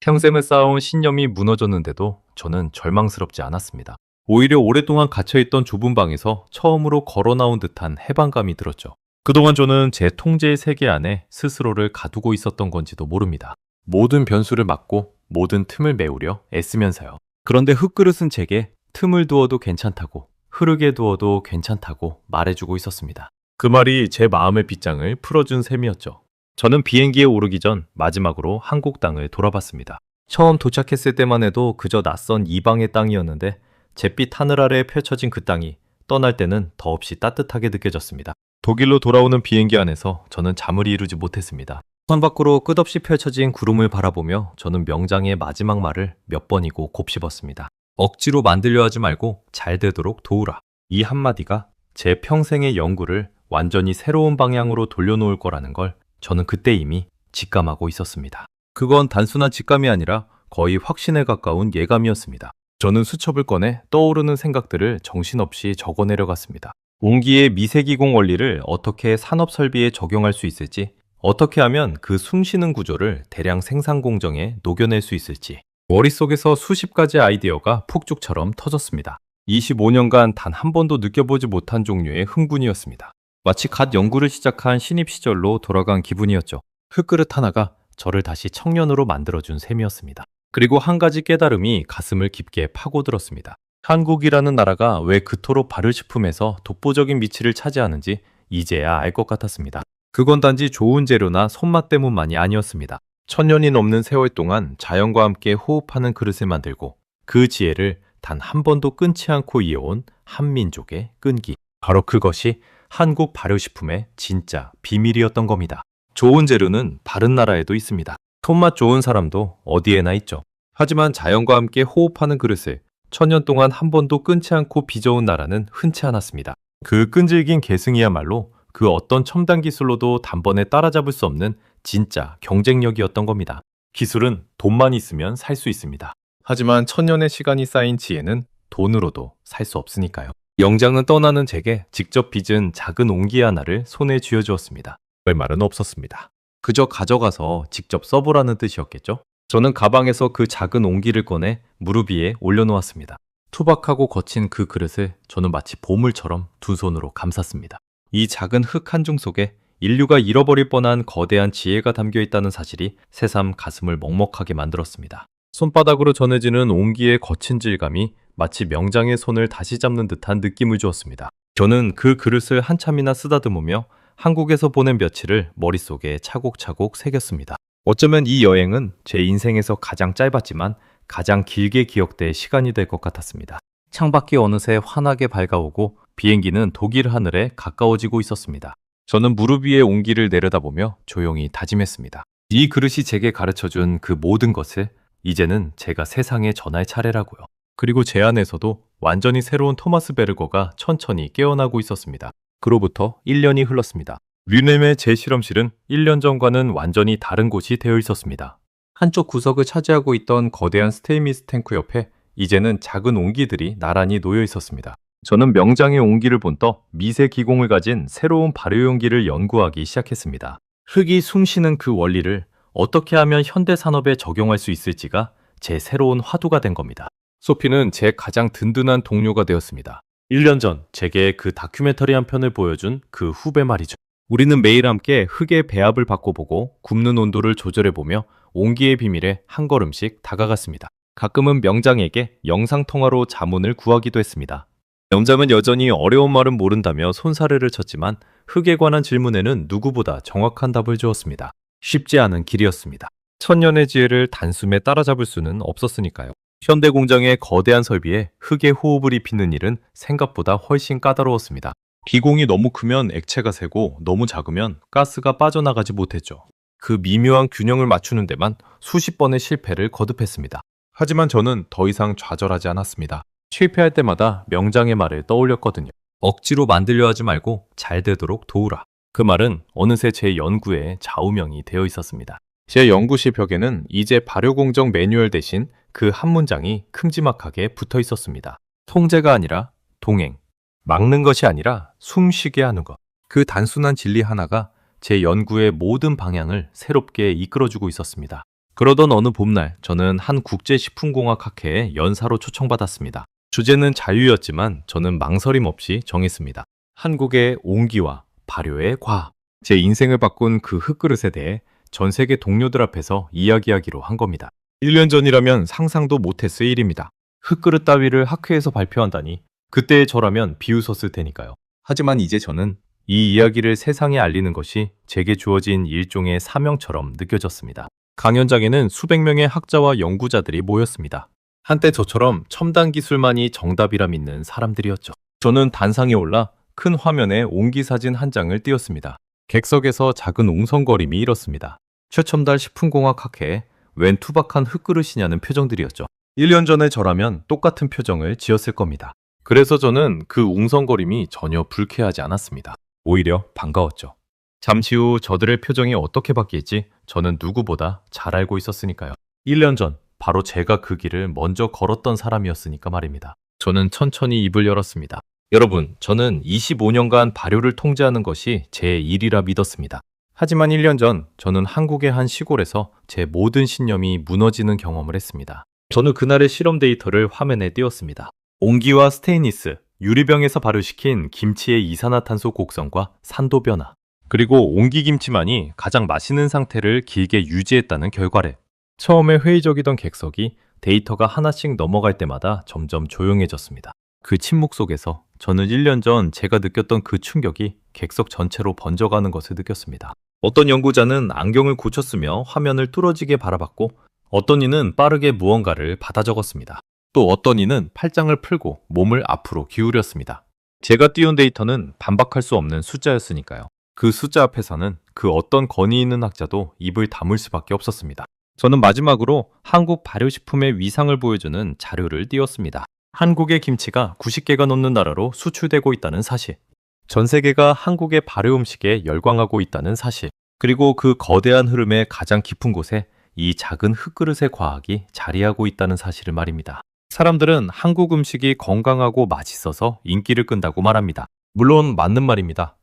A: 평생을 쌓아온 신념이 무너졌는데도 저는 절망스럽지 않았습니다. 오히려 오랫동안 갇혀있던 좁은 방에서 처음으로 걸어 나온 듯한 해방감이 들었죠. 그동안 저는 제 통제의 세계 안에 스스로를 가두고 있었던 건지도 모릅니다. 모든 변수를 막고 모든 틈을 메우려 애쓰면서요. 그런데 흙그릇은 제게 틈을 두어도 괜찮다고, 흐르게 두어도 괜찮다고 말해주고 있었습니다. 그 말이 제 마음의 빗장을 풀어준 셈이었죠. 저는 비행기에 오르기 전 마지막으로 한국 땅을 돌아봤습니다. 처음 도착했을 때만 해도 그저 낯선 이방의 땅이었는데 잿빛 하늘 아래에 펼쳐진 그 땅이 떠날 때는 더없이 따뜻하게 느껴졌습니다. 독일로 돌아오는 비행기 안에서 저는 잠을 이루지 못했습니다. 선 밖으로 끝없이 펼쳐진 구름을 바라보며 저는 명장의 마지막 말을 몇 번이고 곱씹었습니다. 억지로 만들려 하지 말고 잘 되도록 도우라. 이 한마디가 제 평생의 연구를 완전히 새로운 방향으로 돌려놓을 거라는 걸 저는 그때 이미 직감하고 있었습니다. 그건 단순한 직감이 아니라 거의 확신에 가까운 예감이었습니다. 저는 수첩을 꺼내 떠오르는 생각들을 정신없이 적어내려갔습니다. 온기의 미세기공 원리를 어떻게 산업 설비에 적용할 수 있을지, 어떻게 하면 그 숨쉬는 구조를 대량 생산 공정에 녹여낼 수 있을지, 머릿속에서 수십 가지 아이디어가 폭죽처럼 터졌습니다. 25년간 단 한 번도 느껴보지 못한 종류의 흥분이었습니다. 마치 갓 연구를 시작한 신입 시절로 돌아간 기분이었죠. 흙그릇 하나가 저를 다시 청년으로 만들어준 셈이었습니다. 그리고 한 가지 깨달음이 가슴을 깊게 파고들었습니다. 한국이라는 나라가 왜 그토록 발효식품에서 독보적인 위치를 차지하는지 이제야 알 것 같았습니다. 그건 단지 좋은 재료나 손맛 때문만이 아니었습니다. 천년이 넘는 세월 동안 자연과 함께 호흡하는 그릇을 만들고 그 지혜를 단 한 번도 끊지 않고 이어온 한민족의 끈기. 바로 그것이 한국 발효식품의 진짜 비밀이었던 겁니다. 좋은 재료는 다른 나라에도 있습니다. 손맛 좋은 사람도 어디에나 있죠. 하지만 자연과 함께 호흡하는 그릇을 천년 동안 한 번도 끊지 않고 빚어온 나라는 흔치 않았습니다. 그 끈질긴 계승이야말로 그 어떤 첨단 기술로도 단번에 따라잡을 수 없는 진짜 경쟁력이었던 겁니다. 기술은 돈만 있으면 살 수 있습니다. 하지만 천년의 시간이 쌓인 지혜는 돈으로도 살 수 없으니까요. 영장은 떠나는 제게 직접 빚은 작은 옹기 하나를 손에 쥐어주었습니다. 별 말은 없었습니다. 그저 가져가서 직접 써보라는 뜻이었겠죠? 저는 가방에서 그 작은 옹기를 꺼내 무릎 위에 올려놓았습니다. 투박하고 거친 그 그릇을 저는 마치 보물처럼 두 손으로 감쌌습니다. 이 작은 흙 한 중 속에 인류가 잃어버릴 뻔한 거대한 지혜가 담겨 있다는 사실이 새삼 가슴을 먹먹하게 만들었습니다. 손바닥으로 전해지는 옹기의 거친 질감이 마치 명장의 손을 다시 잡는 듯한 느낌을 주었습니다. 저는 그 그릇을 한참이나 쓰다듬으며 한국에서 보낸 며칠을 머릿속에 차곡차곡 새겼습니다. 어쩌면 이 여행은 제 인생에서 가장 짧았지만 가장 길게 기억될 시간이 될 것 같았습니다. 창밖이 어느새 환하게 밝아오고 비행기는 독일 하늘에 가까워지고 있었습니다. 저는 무릎 위에 옹기를 내려다보며 조용히 다짐했습니다. 이 그릇이 제게 가르쳐준 그 모든 것을 이제는 제가 세상에 전할 차례라고요. 그리고 제 안에서도 완전히 새로운 토마스 베르거가 천천히 깨어나고 있었습니다. 그로부터 1년이 흘렀습니다. 뮌헨의 제 실험실은 1년 전과는 완전히 다른 곳이 되어 있었습니다. 한쪽 구석을 차지하고 있던 거대한 스테인리스 탱크 옆에 이제는 작은 옹기들이 나란히 놓여 있었습니다. 저는 명장의 옹기를 본떠 미세 기공을 가진 새로운 발효 용기를 연구하기 시작했습니다. 흙이 숨쉬는 그 원리를 어떻게 하면 현대 산업에 적용할 수 있을지가 제 새로운 화두가 된 겁니다. 소피는 제 가장 든든한 동료가 되었습니다. 1년 전 제게 그 다큐멘터리 한 편을 보여준 그 후배 말이죠. 우리는 매일 함께 흙의 배합을 바꿔보고 굽는 온도를 조절해보며 옹기의 비밀에 한 걸음씩 다가갔습니다. 가끔은 명장에게 영상통화로 자문을 구하기도 했습니다. 명장은 여전히 어려운 말은 모른다며 손사래를 쳤지만 흙에 관한 질문에는 누구보다 정확한 답을 주었습니다. 쉽지 않은 길이었습니다. 천년의 지혜를 단숨에 따라잡을 수는 없었으니까요. 현대 공장의 거대한 설비에 흙의 호흡을 입히는 일은 생각보다 훨씬 까다로웠습니다. 기공이 너무 크면 액체가 새고 너무 작으면 가스가 빠져나가지 못했죠. 그 미묘한 균형을 맞추는 데만 수십 번의 실패를 거듭했습니다. 하지만 저는 더 이상 좌절하지 않았습니다. 실패할 때마다 명장의 말을 떠올렸거든요. 억지로 만들려 하지 말고 잘 되도록 도우라. 그 말은 어느새 제 연구의 좌우명이 되어 있었습니다. 제 연구실 벽에는 이제 발효공정 매뉴얼 대신 그 한 문장이 큼지막하게 붙어 있었습니다. 통제가 아니라 동행. 막는 것이 아니라 숨쉬게 하는 것. 그 단순한 진리 하나가 제 연구의 모든 방향을 새롭게 이끌어주고 있었습니다. 그러던 어느 봄날 저는 한 국제식품공학 학회에 연사로 초청받았습니다. 주제는 자유였지만 저는 망설임 없이 정했습니다. 한국의 옹기와 발효의 과학. 제 인생을 바꾼 그 흙그릇에 대해 전 세계 동료들 앞에서 이야기하기로 한 겁니다. 1년 전이라면 상상도 못했을 일입니다. 흙그릇 따위를 학회에서 발표한다니 그때의 저라면 비웃었을 테니까요. 하지만 이제 저는 이 이야기를 세상에 알리는 것이 제게 주어진 일종의 사명처럼 느껴졌습니다. 강연장에는 수백 명의 학자와 연구자들이 모였습니다. 한때 저처럼 첨단 기술만이 정답이라 믿는 사람들이었죠. 저는 단상에 올라 큰 화면에 옹기 사진 한 장을 띄웠습니다. 객석에서 작은 웅성거림이 일었습니다. 최첨단 식품공학 학회에 웬 투박한 흙그릇이냐는 표정들이었죠. 1년 전의 저라면 똑같은 표정을 지었을 겁니다. 그래서 저는 그 웅성거림이 전혀 불쾌하지 않았습니다. 오히려 반가웠죠. 잠시 후 저들의 표정이 어떻게 바뀔지 저는 누구보다 잘 알고 있었으니까요. 1년 전 바로 제가 그 길을 먼저 걸었던 사람이었으니까 말입니다. 저는 천천히 입을 열었습니다. 여러분, 저는 25년간 발효를 통제하는 것이 제 일이라 믿었습니다. 하지만 1년 전 저는 한국의 한 시골에서 제 모든 신념이 무너지는 경험을 했습니다. 저는 그날의 실험 데이터를 화면에 띄웠습니다. 옹기와 스테인리스, 유리병에서 발효시킨 김치의 이산화탄소 곡선과 산도 변화. 그리고 옹기김치만이 가장 맛있는 상태를 길게 유지했다는 결과래. 처음에 회의적이던 객석이 데이터가 하나씩 넘어갈 때마다 점점 조용해졌습니다. 그 침묵 속에서 저는 1년 전 제가 느꼈던 그 충격이 객석 전체로 번져가는 것을 느꼈습니다. 어떤 연구자는 안경을 고쳤으며 화면을 뚫어지게 바라봤고, 어떤 이는 빠르게 무언가를 받아 적었습니다. 또 어떤 이는 팔짱을 풀고 몸을 앞으로 기울였습니다. 제가 띄운 데이터는 반박할 수 없는 숫자였으니까요. 그 숫자 앞에서는 그 어떤 권위 있는 학자도 입을 다물 수밖에 없었습니다. 저는 마지막으로 한국 발효식품의 위상을 보여주는 자료를 띄웠습니다. 한국의 김치가 90개가 넘는 나라로 수출되고 있다는 사실, 전 세계가 한국의 발효 음식에 열광하고 있다는 사실, 그리고 그 거대한 흐름의 가장 깊은 곳에 이 작은 흙그릇의 과학이 자리하고 있다는 사실을 말입니다. 사람들은 한국 음식이 건강하고 맛있어서 인기를 끈다고 말합니다. 물론 맞는 말입니다.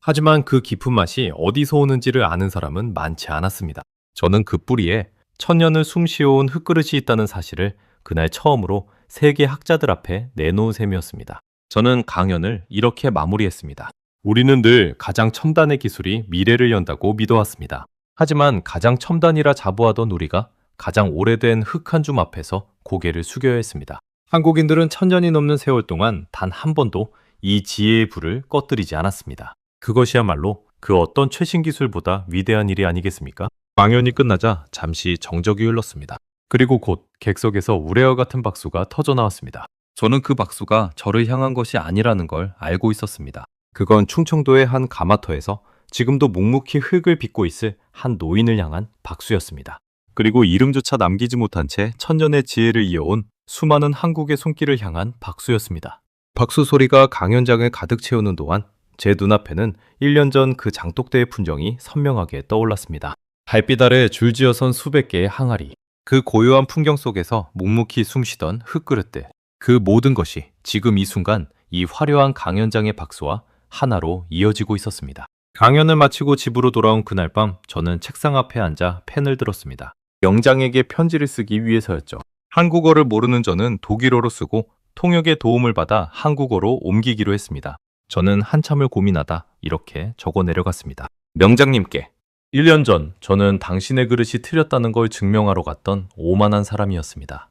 A: 하지만 그 깊은 맛이 어디서 오는지를 아는 사람은 많지 않았습니다. 저는 그 뿌리에 천년을 숨쉬어온 흙그릇이 있다는 사실을 그날 처음으로 세계 학자들 앞에 내놓은 셈이었습니다. 저는 강연을 이렇게 마무리했습니다. 우리는 늘 가장 첨단의 기술이 미래를 연다고 믿어왔습니다. 하지만 가장 첨단이라 자부하던 우리가 가장 오래된 흙 한 줌 앞에서 고개를 숙여야 했습니다. 한국인들은 천년이 넘는 세월 동안 단 한 번도 이 지혜의 불을 꺼뜨리지 않았습니다. 그것이야말로 그 어떤 최신 기술보다 위대한 일이 아니겠습니까? 강연이 끝나자 잠시 정적이 흘렀습니다. 그리고 곧 객석에서 우레와 같은 박수가 터져 나왔습니다. 저는 그 박수가 저를 향한 것이 아니라는 걸 알고 있었습니다. 그건 충청도의 한 가마터에서 지금도 묵묵히 흙을 빚고 있을 한 노인을 향한 박수였습니다. 그리고 이름조차 남기지 못한 채 천년의 지혜를 이어온 수많은 한국의 손길을 향한 박수였습니다. 박수 소리가 강연장을 가득 채우는 동안 제 눈앞에는 1년 전 그 장독대의 풍경이 선명하게 떠올랐습니다. 달빛 아래 줄지어 선 수백 개의 항아리, 그 고요한 풍경 속에서 묵묵히 숨쉬던 흙그릇들, 그 모든 것이 지금 이 순간 이 화려한 강연장의 박수와 하나로 이어지고 있었습니다. 강연을 마치고 집으로 돌아온 그날 밤 저는 책상 앞에 앉아 펜을 들었습니다. 명장에게 편지를 쓰기 위해서였죠. 한국어를 모르는 저는 독일어로 쓰고 통역의 도움을 받아 한국어로 옮기기로 했습니다. 저는 한참을 고민하다 이렇게 적어 내려갔습니다. 명장님께 1년 전 저는 당신의 그릇이 틀렸다는 걸 증명하러 갔던 오만한 사람이었습니다.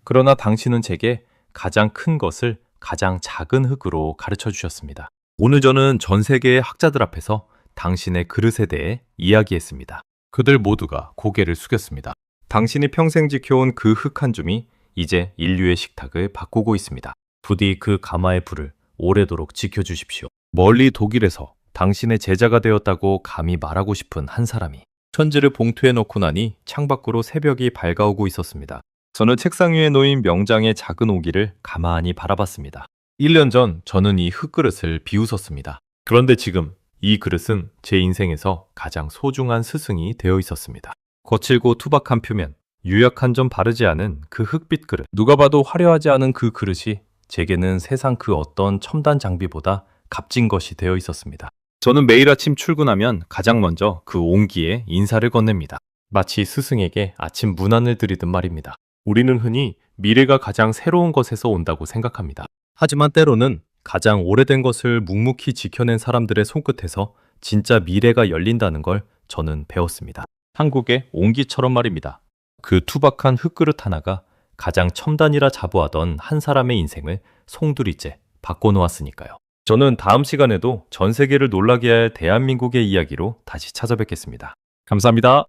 A: 그러나 당신은 제게 가장 큰 것을 가장 작은 흙으로 가르쳐 주셨습니다. 오늘 저는 전 세계의 학자들 앞에서 당신의 그릇에 대해 이야기했습니다. 그들 모두가 고개를 숙였습니다. 당신이 평생 지켜온 그 흙 한 줌이 이제 인류의 식탁을 바꾸고 있습니다. 부디 그 가마의 불을 오래도록 지켜주십시오. 멀리 독일에서 당신의 제자가 되었다고 감히 말하고 싶은 한 사람이 편지를 봉투에 넣고 나니 창밖으로 새벽이 밝아오고 있었습니다. 저는 책상 위에 놓인 명장의 작은 오기를 가만히 바라봤습니다. 1년 전 저는 이 흙그릇을 비웃었습니다. 그런데 지금 이 그릇은 제 인생에서 가장 소중한 스승이 되어 있었습니다. 거칠고 투박한 표면, 유약한 점 바르지 않은 그 흙빛 그릇, 누가 봐도 화려하지 않은 그 그릇이 제게는 세상 그 어떤 첨단 장비보다 값진 것이 되어 있었습니다. 저는 매일 아침 출근하면 가장 먼저 그 온기에 인사를 건넵니다. 마치 스승에게 아침 문안을 드리듯 말입니다. 우리는 흔히 미래가 가장 새로운 것에서 온다고 생각합니다. 하지만 때로는 가장 오래된 것을 묵묵히 지켜낸 사람들의 손끝에서 진짜 미래가 열린다는 걸 저는 배웠습니다. 한국의 온기처럼 말입니다. 그 투박한 흙그릇 하나가 가장 첨단이라 자부하던 한 사람의 인생을 송두리째 바꿔놓았으니까요. 저는 다음 시간에도 전 세계를 놀라게 할 대한민국의 이야기로 다시 찾아뵙겠습니다. 감사합니다.